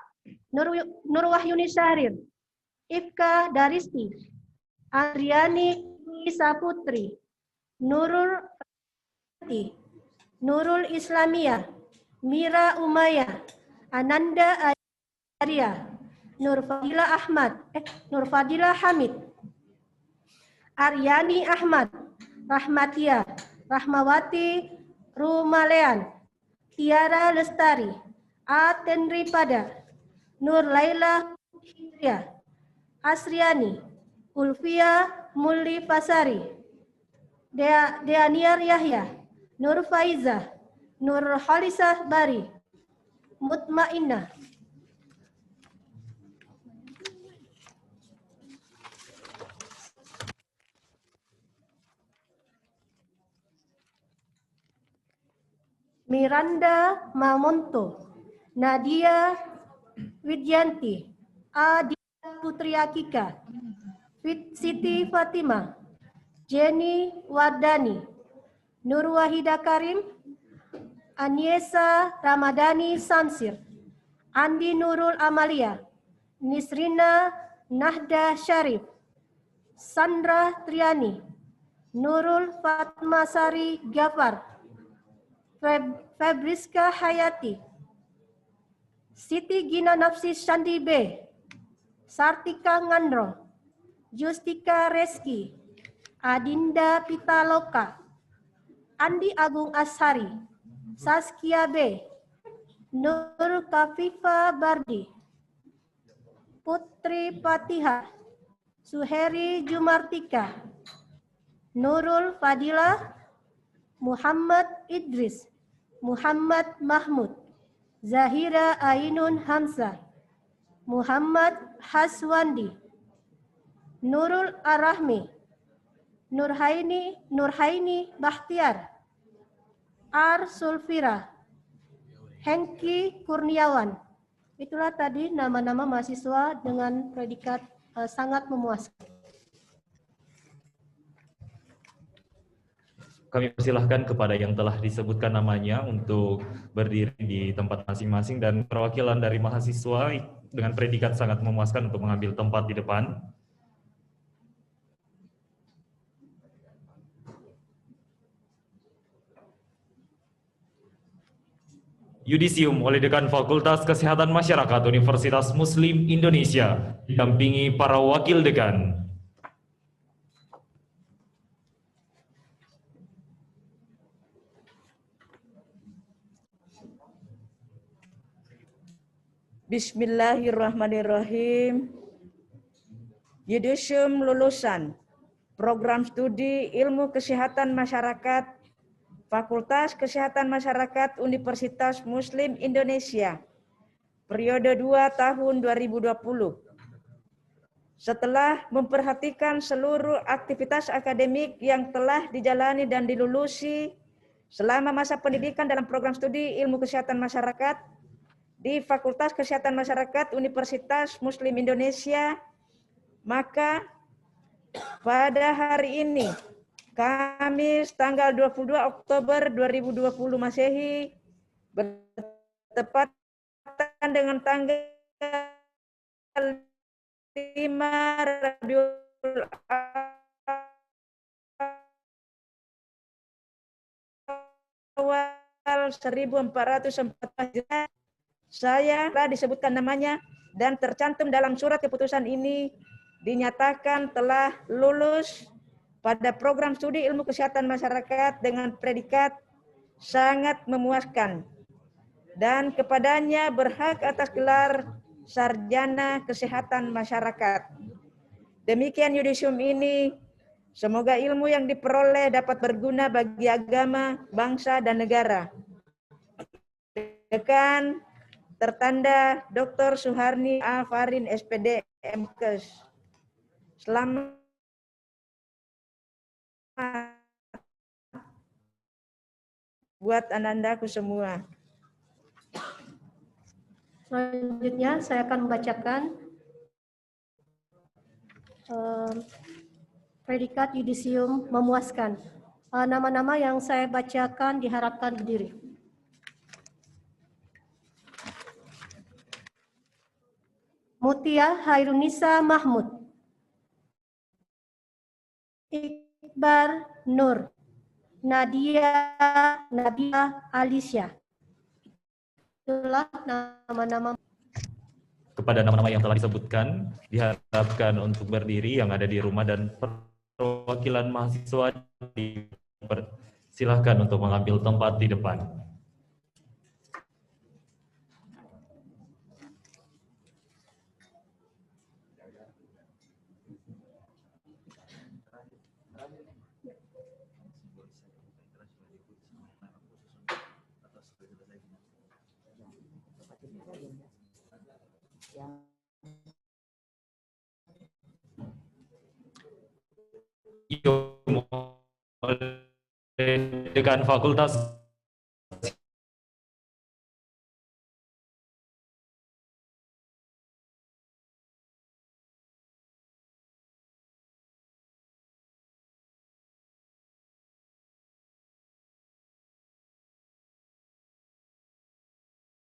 Nur Wahyuni Syahrir, Ifka Daristi, Andriani Saputri, Nurul Islamiyah, Mira Umaya, Ananda Arya, Nur Fadila Hamid, Aryani Ahmad, Rahmatia, Rahmawati Rumalean, Tiara Lestari, Atenri Pada, Nur Laila Hidria, Asriani, Ulfia Muli Pasari, Deaniar Yahya, Nur Faiza, Nur Khalisah Bari, Mutmainnah. Miranda Mamonto, Nadia Widyanti, Adi Putri Akika, Siti Fatima, Jenny Wardani, Nur Wahida Karim, Aniesa Ramadhani Samsir, Andi Nurul Amalia, Nisrina Nahda Syarif, Sandra Triani, Nurul Fatmasari Gafar, Febriska Hayati, Siti Gina Nafsi Shandi B, Sartika Ngandro, Justika Reski, Adinda Pitaloka, Andi Agung Ashari, Saskia B, Nur Kafifa Bardi, Putri Patiha, Suheri Jumartika, Nurul Fadilah, Muhammad Idris, Muhammad Mahmud, Zahira Ainun Hamzah, Muhammad Haswandi, Nurul Arahmi, Nurhaini Bahtiar, Ar Sulfira, Hengki Kurniawan. Itulah tadi nama-nama mahasiswa dengan predikat sangat memuaskan. Kami persilahkan kepada yang telah disebutkan namanya untuk berdiri di tempat masing-masing dan perwakilan dari mahasiswa dengan predikat sangat memuaskan untuk mengambil tempat di depan. Yudisium oleh Dekan Fakultas Kesehatan Masyarakat Universitas Muslim Indonesia, didampingi para wakil dekan. Bismillahirrahmanirrahim. Yudisium lulusan Program Studi Ilmu Kesehatan Masyarakat Fakultas Kesehatan Masyarakat Universitas Muslim Indonesia periode 2 tahun 2020. Setelah memperhatikan seluruh aktivitas akademik yang telah dijalani dan dilulusi selama masa pendidikan dalam program studi Ilmu Kesehatan Masyarakat di Fakultas Kesehatan Masyarakat Universitas Muslim Indonesia, maka pada hari ini, Kamis tanggal 22 Oktober 2020 Masehi, bertepatan dengan tanggal 5 Rabiul Awal 1444, saya telah disebutkan namanya dan tercantum dalam surat keputusan ini dinyatakan telah lulus pada program studi ilmu kesehatan masyarakat dengan predikat sangat memuaskan dan kepadanya berhak atas gelar sarjana kesehatan masyarakat. Demikian yudisium ini, semoga ilmu yang diperoleh dapat berguna bagi agama, bangsa, dan negara. Dekan tertanda Dr. Suharni A. Farin, SPD, MKes. Selamat buat anandaku semua. Selanjutnya saya akan membacakan predikat yudisium memuaskan. Nama-nama yang saya bacakan diharapkan berdiri. Mutia Hairunisa Mahmud, Iqbar Nur, Nadia Alicia. Itulah nama-nama. Kepada nama-nama yang telah disebutkan, diharapkan untuk berdiri yang ada di rumah dan perwakilan mahasiswa silahkan untuk mengambil tempat di depan. Dekan Fakultas